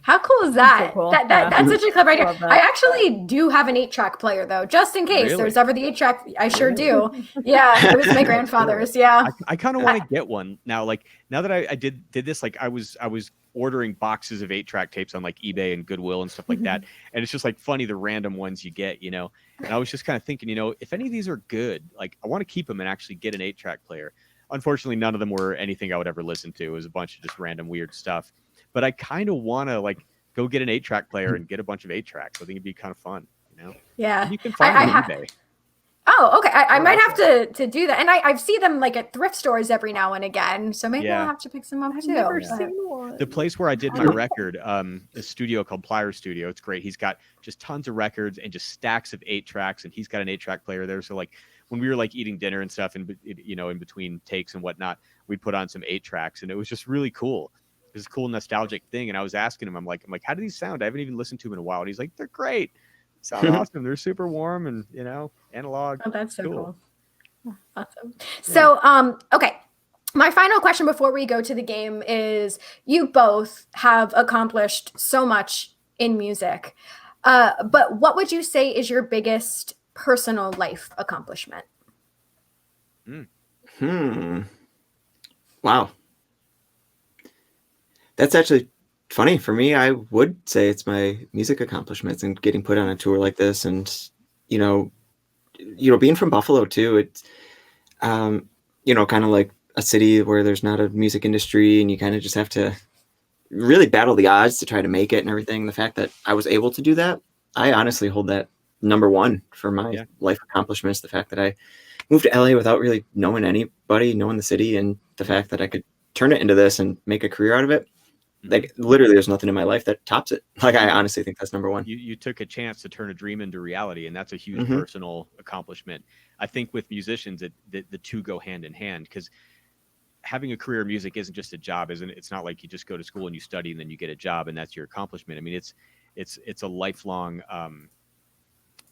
How cool is that? So cool. That's such a clever idea. I actually do have an 8-track player though, just in case there's ever the 8-track. I sure do. Yeah, it was my grandfather's. Yeah. I kind of want to get one now. Like now that I did this, like I was ordering boxes of 8-track tapes on like eBay and Goodwill and stuff like that. And it's just like funny the random ones you get, you know. And I was just kind of thinking, you know, if any of these are good, like I want to keep them and actually get an 8-track player. Unfortunately, none of them were anything I would ever listen to. It was a bunch of just random weird stuff. But I kind of want to like go get an 8-track player and get a bunch of 8-tracks. I think it'd be kind of fun, you know? Yeah. And you can find them on eBay. Oh, okay. I might have to do that. And I see them like at thrift stores every now and again. So maybe I'll have to pick some up too. I've never seen one. The place where I did my record, a studio called Plier Studio. It's great. He's got just tons of records and just stacks of 8-tracks, and he's got an 8-track player there. So like when we were like eating dinner and stuff, and you know, in between takes and whatnot, we'd put on some 8-tracks, and it was just really cool. It was a cool nostalgic thing. And I was asking him, I'm like, how do these sound? I haven't even listened to them in a while. And he's like, they're great. sound awesome. They're super warm and analog. Oh, that's so cool. Awesome. So, okay. My final question before we go to the game is, you both have accomplished so much in music, but what would you say is your biggest personal life accomplishment? Wow. That's actually funny. For me, I would say it's my music accomplishments and getting put on a tour like this. And, being from Buffalo too, it's, kind of like a city where there's not a music industry, and you kind of just have to really battle the odds to try to make it and everything. The fact that I was able to do that, I honestly hold that number one for my life accomplishments. The fact that I moved to LA without really knowing anybody, knowing the city, and the fact that I could turn it into this and make a career out of it. Like, literally, there's nothing in my life that tops it. Like, I honestly think that's number one. You took a chance to turn a dream into reality, and that's a huge personal accomplishment. I think with musicians, the two go hand in hand, because having a career in music isn't just a job, isn't it? It's not like you just go to school and you study and then you get a job and that's your accomplishment. I mean, it's a lifelong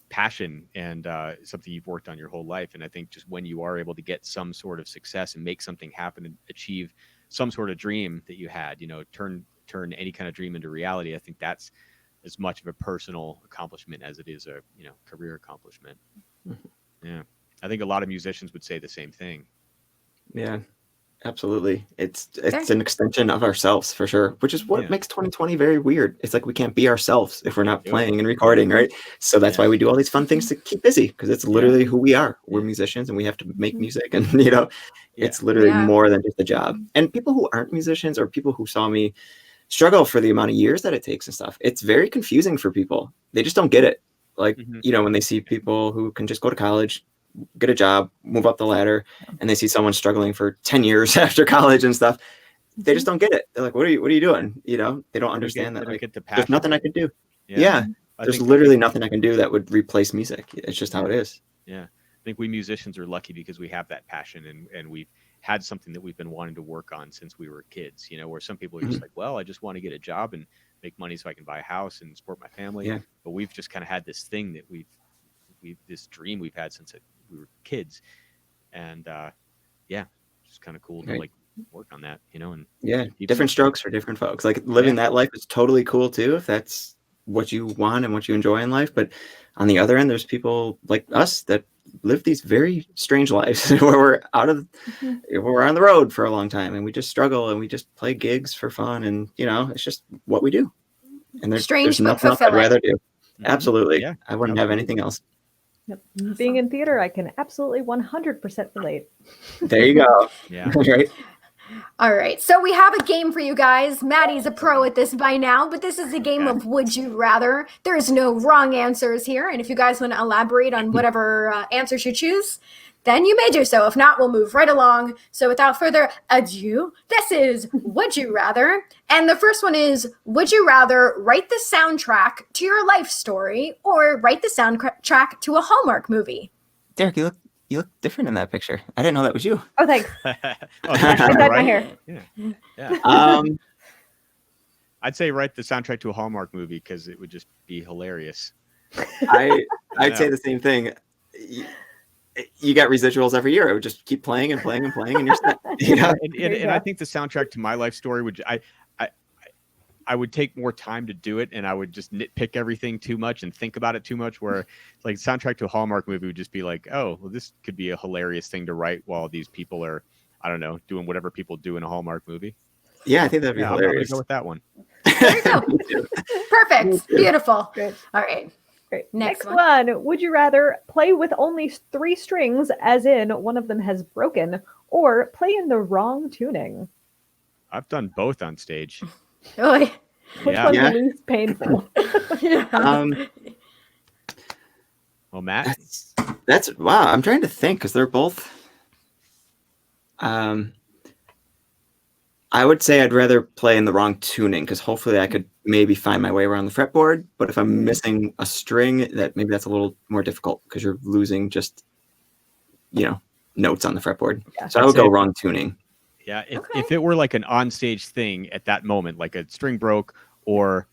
passion and something you've worked on your whole life. And I think just when you are able to get some sort of success and make something happen and achieve some sort of dream that you had, turn any kind of dream into reality, I think that's as much of a personal accomplishment as it is a career accomplishment. Yeah, I think a lot of musicians would say the same thing. Yeah, absolutely. It's an extension of ourselves for sure, which is what makes 2020 very weird. It's like we can't be ourselves if we're not playing and recording, right? So that's why we do all these fun things to keep busy, because it's literally who we are. We're musicians and we have to make music, and it's literally more than just a job. And people who aren't musicians, or people who saw me struggle for the amount of years that it takes and stuff, it's very confusing for people. They just don't get it. Like, when they see people who can just go to college, get a job, move up the ladder, and they see someone struggling for 10 years after college and stuff, they just don't get it. They're like, what are you doing? They don't understand that. Like, there's nothing I could do. There's literally nothing I can do that would replace music. It's just how it is. I think we musicians are lucky because we have that passion, and we've had something that we've been wanting to work on since we were kids, where some people are just like, well, I just want to get a job and make money so I can buy a house and support my family. But we've just kind of had this thing that we've this dream we've had since we were kids. And it's kind of cool to like work on that, and different strokes for different folks. Like, living that life is totally cool too, if that's what you want and what you enjoy in life. But on the other end, there's people like us that live these very strange lives where we're we're on the road for a long time, and we just struggle, and we just play gigs for fun, and it's just what we do. And there's nothing else I'd rather do. Absolutely. I wouldn't have anything else. Awesome. Being in theater, I can absolutely 100% relate. There you go. Right. All right. So we have a game for you guys. Maddie's a pro at this by now, but this is a game of Would You Rather. There is no wrong answers here. And if you guys want to elaborate on whatever answers you choose, then you may do so. If not, we'll move right along. So without further ado, this is Would You Rather. And the first one is, would you rather write the soundtrack to your life story or write the soundtrack to a Hallmark movie? Derek, you look different in that picture. I didn't know that was you. Oh, thanks. I dyed my hair. I'd say write the soundtrack to a Hallmark movie because it would just be hilarious. I'd say the same thing. You got residuals every year. It would just keep playing and playing and playing, and you're set. And I think the soundtrack to my life story would I would take more time to do it, and I would just nitpick everything too much and think about it too much. Where like soundtrack to a Hallmark movie would just be like, oh, well, this could be a hilarious thing to write while these people are, I don't know, doing whatever people do in a Hallmark movie. Yeah, I think that'd be hilarious. I'm gonna go with that one. There you go. Perfect. Beautiful. Good. All right. Great. Next one. Would you rather play with only 3 strings, as in one of them has broken, or play in the wrong tuning? I've done both on stage. Really? Which one's the least painful? Well, Matt, that's wow. I'm trying to think because they're both. I would say I'd rather play in the wrong tuning because hopefully I could maybe find my way around the fretboard. But if I'm missing a string, that's a little more difficult because you're losing just, notes on the fretboard. Yeah. So I would go wrong tuning. Yeah, if it were like an onstage thing at that moment, like a string broke or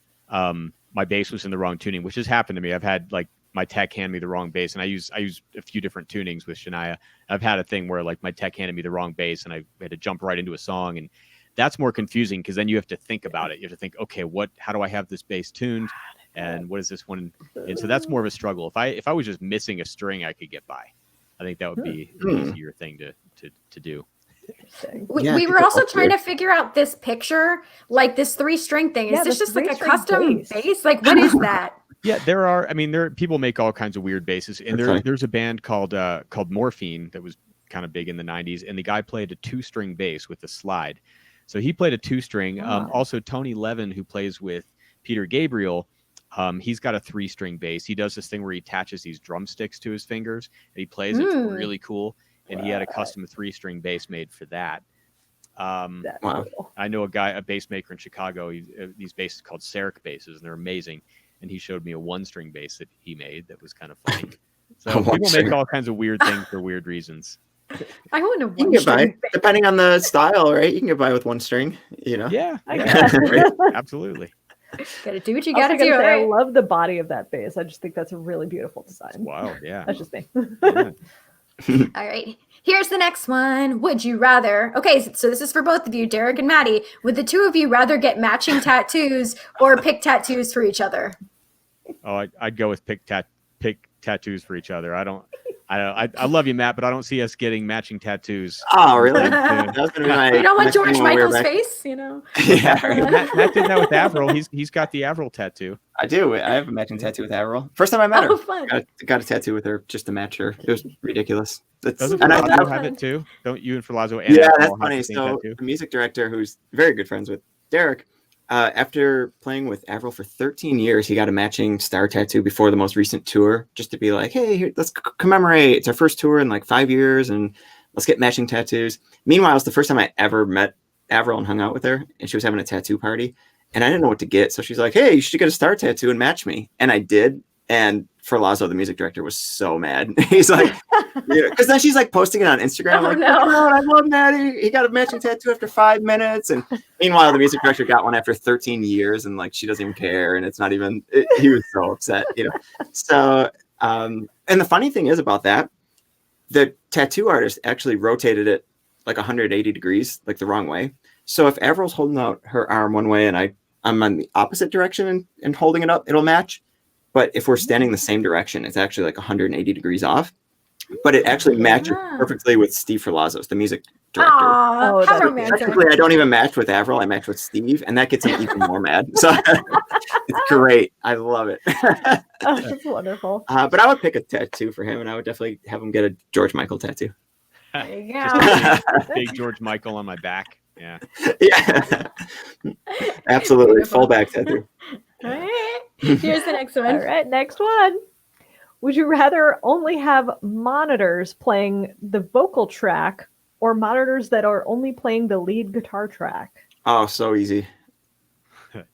my bass was in the wrong tuning, which has happened to me. I've had like my tech hand me the wrong bass, and I use a few different tunings with Shania. I've had a thing where like my tech handed me the wrong bass, and I had to jump right into a song, and that's more confusing because then you have to think about it. You have to think, okay, how do I have this bass tuned, and what is this one? And so that's more of a struggle. If I was just missing a string, I could get by. I think that would be an easier thing to do. We were also trying to figure out this picture, like this 3-string thing. Is this just like a custom bass? Like, what is that? Yeah, there are people make all kinds of weird basses, and there's a band called Morphine that was kind of big in the 90s, and the guy played a 2-string bass with a slide. So he played a 2-string. Also, Tony Levin, who plays with Peter Gabriel, he's got a 3-string bass. He does this thing where he attaches these drumsticks to his fingers, and he plays. It's really cool. And he had a custom 3-string bass made for that. I know a bass maker in Chicago. These basses called Sarek basses, and they're amazing. And he showed me a 1-string bass that he made that was kind of funny. So people make all kinds of weird things for weird reasons. I want a 1-string bass. Depending on the style, right? You can get by with 1 string, Yeah, absolutely. Gotta do what you gotta do. I love the body of that bass. I just think that's a really beautiful design. Wow, yeah. That's just me. Yeah. All right. Here's the next one. Would you rather? Okay, so this is for both of you, Derek and Maddie. Would the two of you rather get matching tattoos or pick tattoos for each other? Oh, I'd go with pick tattoos for each other. I love you, Matt, but I don't see us getting matching tattoos. Oh, really? You don't want George Michael's face, Yeah. Matt did that with Avril. He's got the Avril tattoo. I do. I have a matching tattoo with Avril. First time I met her. Fun. Got a tattoo with her just to match her. It was ridiculous. Doesn't Ferlazzo have it too? Don't you and Ferlazzo? That's funny. So the music director, who's very good friends with Derek, after playing with Avril for 13 years, he got a matching star tattoo before the most recent tour, just to be like, hey, here, let's commemorate. It's our first tour in like 5 years, and let's get matching tattoos. Meanwhile, it's the first time I ever met Avril and hung out with her, and she was having a tattoo party, and I didn't know what to get. So she's like, hey, you should get a star tattoo and match me. And I did. And Ferlazzo, the music director, was so mad. He's like, because then she's like posting it on Instagram. Oh, I love Maddie. He got a matching tattoo after 5 minutes. And meanwhile, the music director got one after 13 years, and like she doesn't even care. And it's not even. He was so upset, So, and the funny thing is about that, the tattoo artist actually rotated it like 180 degrees, like the wrong way. So if Avril's holding out her arm one way and I'm on the opposite direction and holding it up, it'll match. But if we're standing the same direction, it's actually like 180 degrees off. But it actually matches perfectly with Steve Ferlazzo, the music director. Oh, how romantic. Technically, I don't even match with Avril. I match with Steve, and that gets him even more mad. So it's great. I love it. That's wonderful. But I would pick a tattoo for him, and I would definitely have him get a George Michael tattoo. There you go. Big George Michael on my back. Yeah. Yeah. Absolutely. Beautiful. Full back tattoo. All right. Here's the next one. All right, next one. Would you rather only have monitors playing the vocal track or monitors that are only playing the lead guitar track? Oh, so easy. So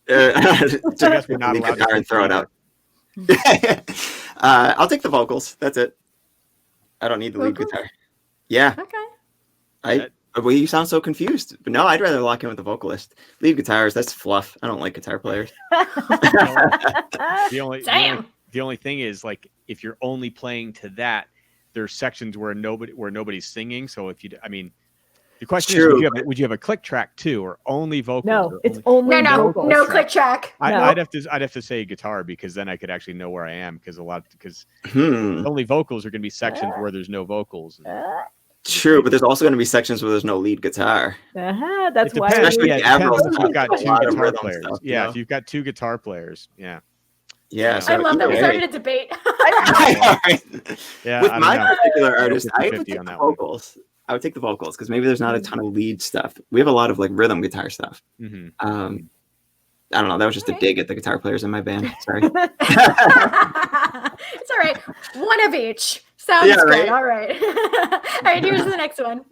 I guess we're not the allowed guitar to and throw it out. I'll take the vocals. That's it. I don't need the lead Vocals? guitar. Yeah. Okay. Well, you sound so confused. But no, I'd rather lock in with the vocalist. Lead guitars, that's fluff. I don't like guitar players. The only thing is, like, if you're only playing to that, there's sections where nobody's singing. So if the question is, would you have a click track too, or only vocals? No, it's only vocals. No click track. I'd have to say guitar, because then I could actually know where I am, because only vocals are going to be sections where there's no vocals. True, but there's also going to be sections where there's no lead guitar. That's why. Especially Depends if you've got a two lot of guitar rhythm players. stuff, If you've got two guitar players, Yeah. I love that we started a debate. Yeah. With my particular artist, I would 50-50 take on the that one. vocals. I would take the vocals because maybe there's not a ton of lead stuff. We have a lot of like rhythm guitar stuff. Mm-hmm. I don't know. That was just a dig at the guitar players in my band. Sorry. It's all right. One of each. Sounds good. Right? All right. All right, here's the next one.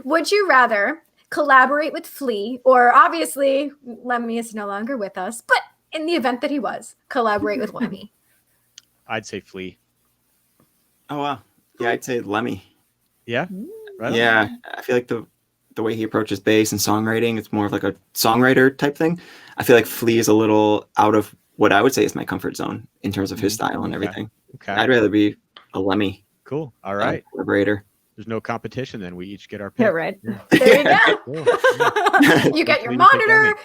Would you rather collaborate with Flea, or obviously Lemmy is no longer with us, but in the event that he was, collaborate with Lemmy? I'd say Flea. Oh, wow. Yeah, I'd say Lemmy. Yeah? Right on. Yeah. I feel like the way he approaches bass and songwriting, it's more of like a songwriter type thing. I feel like Flea is a little out of what I would say is my comfort zone in terms of his style and everything. Okay. I'd rather be a Lemmy. Cool. All right. Collaborator. There's no competition then. We each get our pick. Yeah, right. There you go. Cool. You get your Please monitor.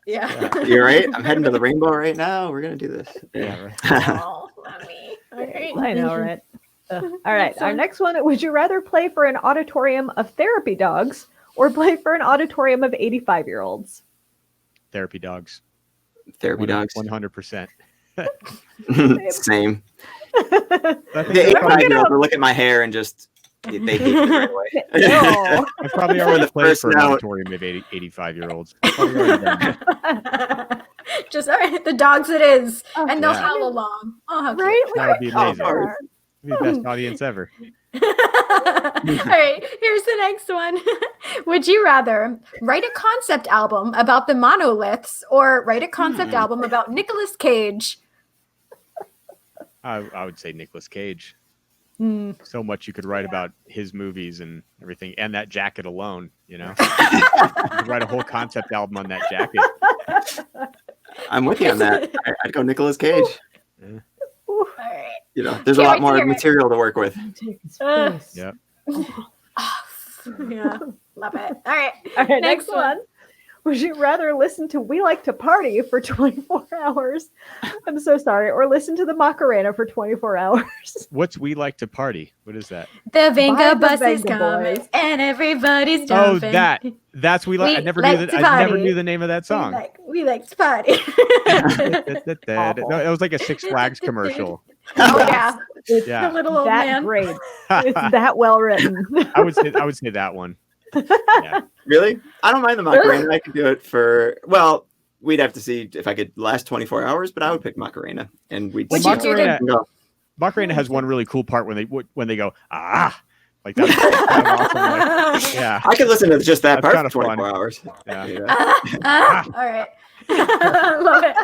Yeah. You're right. I'm heading to the rainbow right now. We're going to do this. Yeah, right. Oh, Lemmy. All right. I know, right? All right. Our next one. Would you rather play for an auditorium of therapy dogs or play for an auditorium of 85-year-olds? Therapy dogs. Therapy dogs. 100%. Same. I The think 85-year-old will look at my hair and just, they hate me right away. No. I probably For already the played first for an note. auditorium of 85-year-olds. That Just all right, the dogs it is, Oh, and they'll yeah. howl along. Oh, how Right? would be amazing. Oh, It'd be the best audience ever. All right, here's the next one. Would you rather write a concept album about the monoliths or write a concept album about Nicolas Cage? I would say Nicolas Cage. Hmm. So much you could write about his movies and everything, and that jacket alone. You know, you could write a whole concept album on that jacket. I'm with you on that. I'd go Nicolas Cage. All right. You know, there's a Can't lot wait to more hear it. material to work with. Yep. Yeah, love it. All right. All right, Next next one. Would you rather listen to We Like to Party for 24 hours? I'm so sorry. Or listen to the Macarena for 24 hours? What's We Like to Party? What is that? The Venga By the bus is Venga coming, Boys. and everybody's Oh, jumping. that's We Like. We I never like knew to that. I never party. knew the name of that song. We like to party. No, it was like a Six Flags commercial. Oh yeah, It's Yeah. the little old that man. great. It's that well written. I would say that one. Yeah. Really? I don't mind the Macarena. I could do it for, well, we'd have to see if I could last 24 hours, but I would pick Macarena. And we'd Would see you how do it the- go. Macarena has one really cool part when they go like that's kind of awesome. Like, yeah. I could listen to just that That's part kinda for 24 fun. hours. Yeah. Yeah. All right. Love it.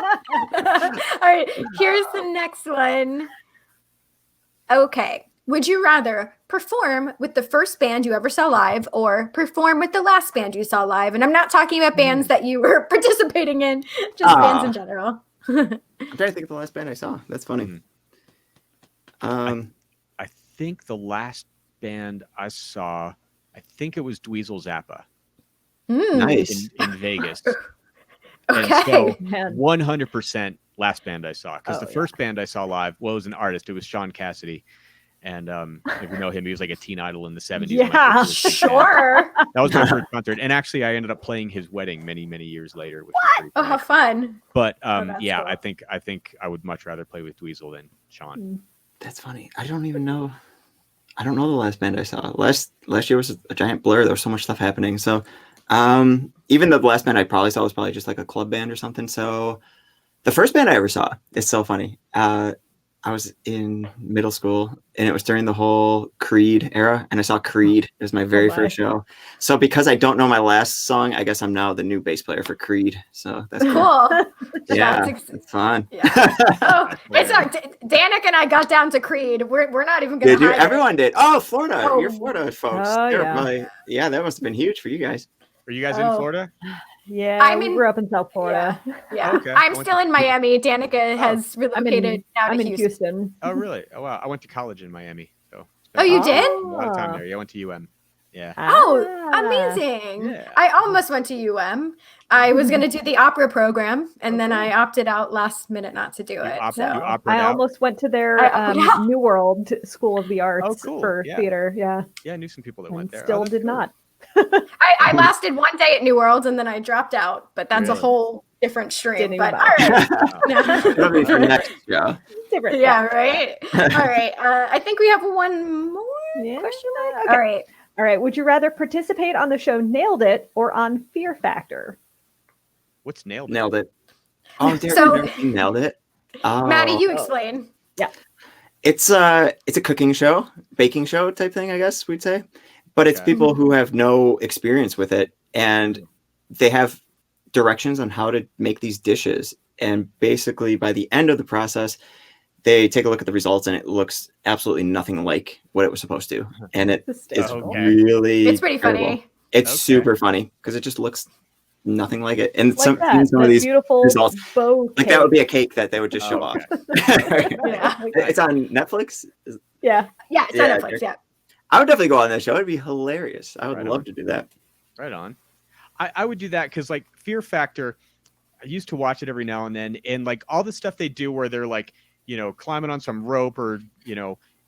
All right. Here's the next one. Okay. Would you rather perform with the first band you ever saw live or perform with the last band you saw live? And I'm not talking about bands that you were participating in, just bands in general. I'm trying to think of the last band I saw. That's funny. I think the last band I saw, I think it was Dweezil Zappa Nice. in Vegas. Okay. And so Man. 100% last band I saw, because Oh, the first band I saw live was an artist. It was Sean Cassidy. And if you know him, he was like a teen idol in the 70s. when I Yeah, first listened to him. Sure. That was my first concert. And actually, I ended up playing his wedding many, many years later. Which was pretty Oh, how funny. fun. But that's yeah, cool. I think I would much rather play with Dweezil than Sean. That's funny. I don't know the last band I saw. Last year was a giant blur. There was so much stuff happening. So even the last band I probably saw was probably just like a club band or something. So the first band I ever saw, it's so funny. I was in middle school and it was during the whole Creed era. And I saw Creed. It was my very first show. So because I don't know my last song, I guess I'm now the new bass player for Creed. So that's cool. Cool. Yeah, That's it's fun. Yeah. Oh, it's not. Danik and I got down to Creed. We're not even going Did to you? hide it. Everyone did. Oh, Florida. Oh. You're Florida folks. Oh, They're yeah. probably- yeah, that must have been huge for you guys. Are you guys in Oh. Florida? Yeah, I'm we in- grew up in South Florida. Yeah. Okay. I'm still in Miami. Danica has I'm relocated now I'm to in Houston. Houston. Oh, really? Oh, wow. I went to college in Miami. So Oh, you Oh. did? a lot of time there. Yeah, I went to UM. Yeah. Oh, Ah. amazing. Yeah. I almost went to UM. I was going to do the opera program, and then I opted out last minute not to do You it. opted so. out? I almost went to their I- yeah. New World School of the Arts cool. for Yeah. theater. Yeah, Yeah, I knew some people that and went there. Oh, still that's did cool. not. I lasted one day at New World, and then I dropped out. But that's Really? a whole different stream. Didn't But even all right. That'll be for next show. Different. Yeah, right. All right. I think we have one more Yeah. question mark. Okay. All right. All right. Would you rather participate on the show Nailed It or on Fear Factor? What's nailed? Nailed it. Oh, Derek, So- you've never seen Nailed It. Oh, Maddie, you explain. it's a cooking show, baking show type thing, I guess we'd say. But it's Okay. people who have no experience with it, and they have directions on how to make these dishes. And basically, by the end of the process, they take a look at the results, and it looks absolutely nothing like what it was supposed to. And it is Hysterical. Okay. really It's pretty terrible. funny. It's Okay. super funny because it just looks nothing like it. And Like even some of these beautiful results, bow like that would be a cake that they would just show okay. off. Yeah. It's on Netflix. Yeah. Yeah, it's on Netflix. Yeah. I would definitely go on that show. It'd be hilarious. I would Right love on. to do that. Right on. I would do that because like Fear Factor, I used to watch it every now and then, and like all the stuff they do where they're like, climbing on some rope or,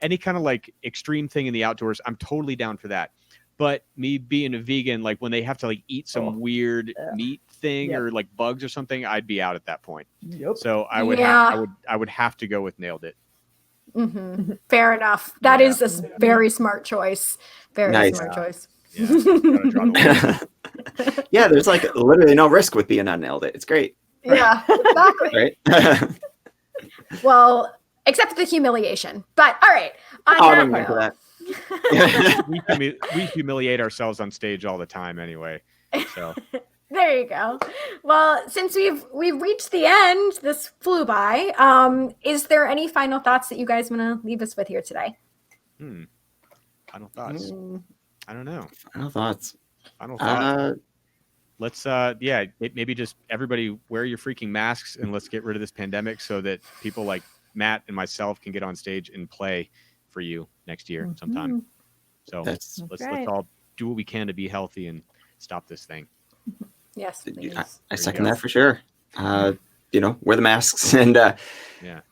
any kind of like extreme thing in the outdoors, I'm totally down for that. But me being a vegan, like when they have to like eat some weird meat thing or like bugs or something, I'd be out at that point. Yep. So I would I would have to go with Nailed It. Mm-hmm. Fair enough. That is a very smart choice. Very smart choice. Yeah, gotta draw the line. Yeah, there's like literally no risk with being on Nailed It. It's great. Yeah, exactly. Right? Well, except the humiliation. But all right. I'm ready for that. we humiliate ourselves on stage all the time anyway. So there you go. Well, since we've reached the end, this flew by. Is there any final thoughts that you guys want to leave us with here today? Final thoughts. I don't know. Final thoughts. Let's maybe just everybody wear your freaking masks and let's get rid of this pandemic so that people like Matt and myself can get on stage and play for you next year sometime. So let's all do what we can to be healthy and stop this thing. Yes, I second that for sure. Wear the masks and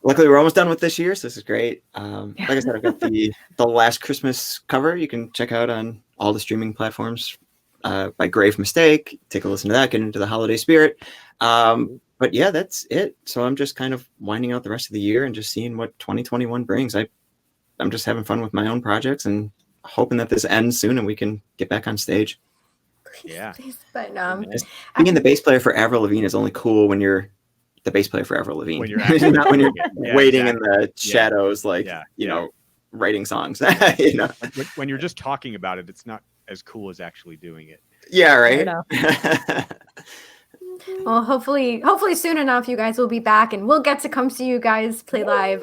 luckily we're almost done with this year, so this is great. Like I said, I've got the Last Christmas cover you can check out on all the streaming platforms by Grave Mistake. Take a listen to that, get into the holiday spirit. But yeah, that's it. So I'm just kind of winding out the rest of the year and just seeing what 2021 brings. I'm just having fun with my own projects and hoping that this ends soon and we can get back on stage. Please. But being the bass player for Avril Lavigne is only cool when you're the bass player for Avril Lavigne. When you're actually not when you're waiting in the shadows, writing songs. When you're just talking about it, it's not as cool as actually doing it. Yeah, right. Well, hopefully soon enough, you guys will be back and we'll get to come see you guys play live.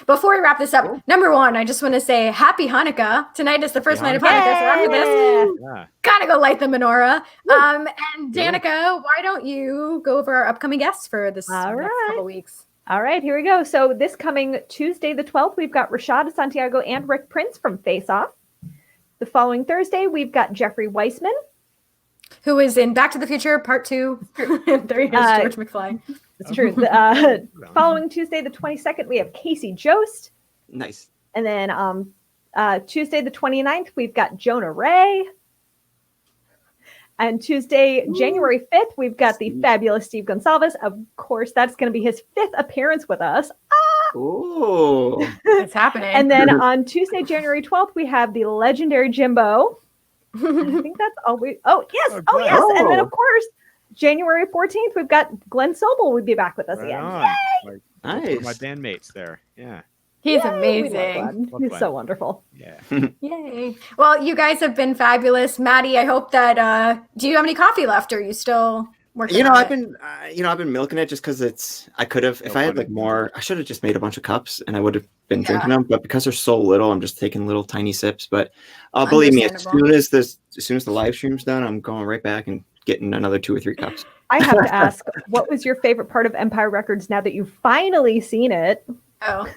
Before we wrap this up, number one, I just want to say Happy Hanukkah. Tonight is the first night of Hanukkah. So after this, gotta go light the menorah. And Danica, why don't you go over our upcoming guests for this next couple weeks? All right, here we go. So this coming Tuesday, the 12th, we've got Rashad Santiago and Rick Prince from Face Off. The following Thursday, we've got Jeffrey Weissman, who is in Back to the Future Part 2. There he is, George McFly. It's true. Following Tuesday, the 22nd, we have Casey Jost. Nice. And then Tuesday, the 29th, we've got Jonah Ray. And Tuesday, January 5th, we've got the fabulous Steve Gonsalves. Of course, that's going to be his 5th appearance with us. Ooh. It's happening. And then on Tuesday, January 12th, we have the legendary Jimbo. I think that's all we. Oh, yes. Oh, yes. And then, of course, January 14th, we've got Glenn Sobel would be back with us again. Yay! Nice. My bandmates there. Yeah. He's amazing. He's so wonderful. Yeah. Yay. Well, you guys have been fabulous. Maddie, I hope that, do you have any coffee left? Or are you still working on I've it? been milking it just because I could have, if I had like more, I should have just made a bunch of cups and I would have been drinking them. But because they're so little, I'm just taking little tiny sips. But believe me, as soon as the live stream's done, I'm going right back and getting another 2 or 3 cups. I have to ask, what was your favorite part of Empire Records now that you've finally seen it? Oh.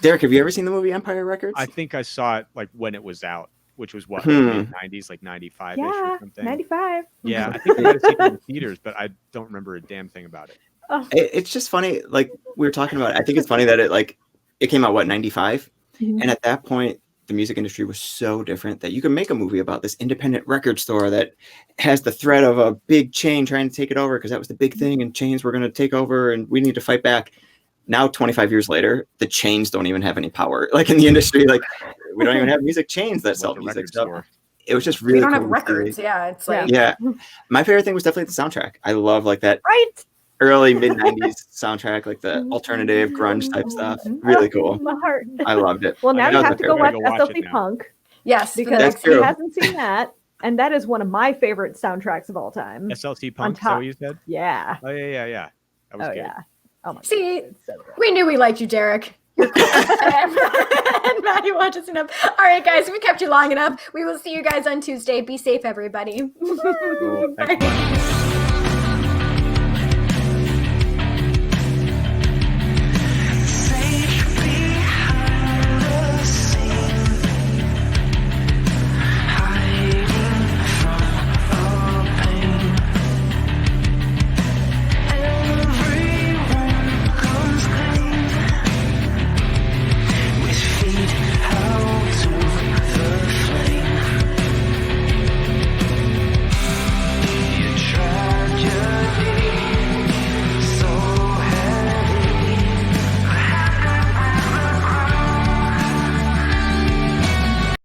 Derek, have you ever seen the movie Empire Records? I think I saw it like when it was out, which was what, mid-90s, like 95-ish or something. 95. Yeah, I think I might have seen it in theaters, but I don't remember a damn thing about it. Oh. It's just funny, like we were talking about. I think it's funny that it came out 95, and at that point, the music industry was so different that you can make a movie about this independent record store that has the threat of a big chain trying to take it over because that was the big thing, and chains were going to take over, and we need to fight back. Now, 25 years later, the chains don't even have any power. Like in the industry, like we don't even have music chains that sell music. So it was just really. We don't cool have records. Yeah, it's like. Yeah, my favorite thing was definitely the soundtrack. I love like that early mid-90s soundtrack, like the alternative grunge type stuff. Really cool. My heart. I loved it. Well, now you have to go watch watch SLC Punk. Yes, because he hasn't seen that. And that is one of my favorite soundtracks of all time. SLC Punk, so you said? Yeah. Oh, yeah. That was good. Yeah. Oh my See, God. So we knew we liked you, Derek. You're cool. And Maddie watches enough. All right, guys, we kept you long enough. We will see you guys on Tuesday. Be safe, everybody. Cool. Thanks.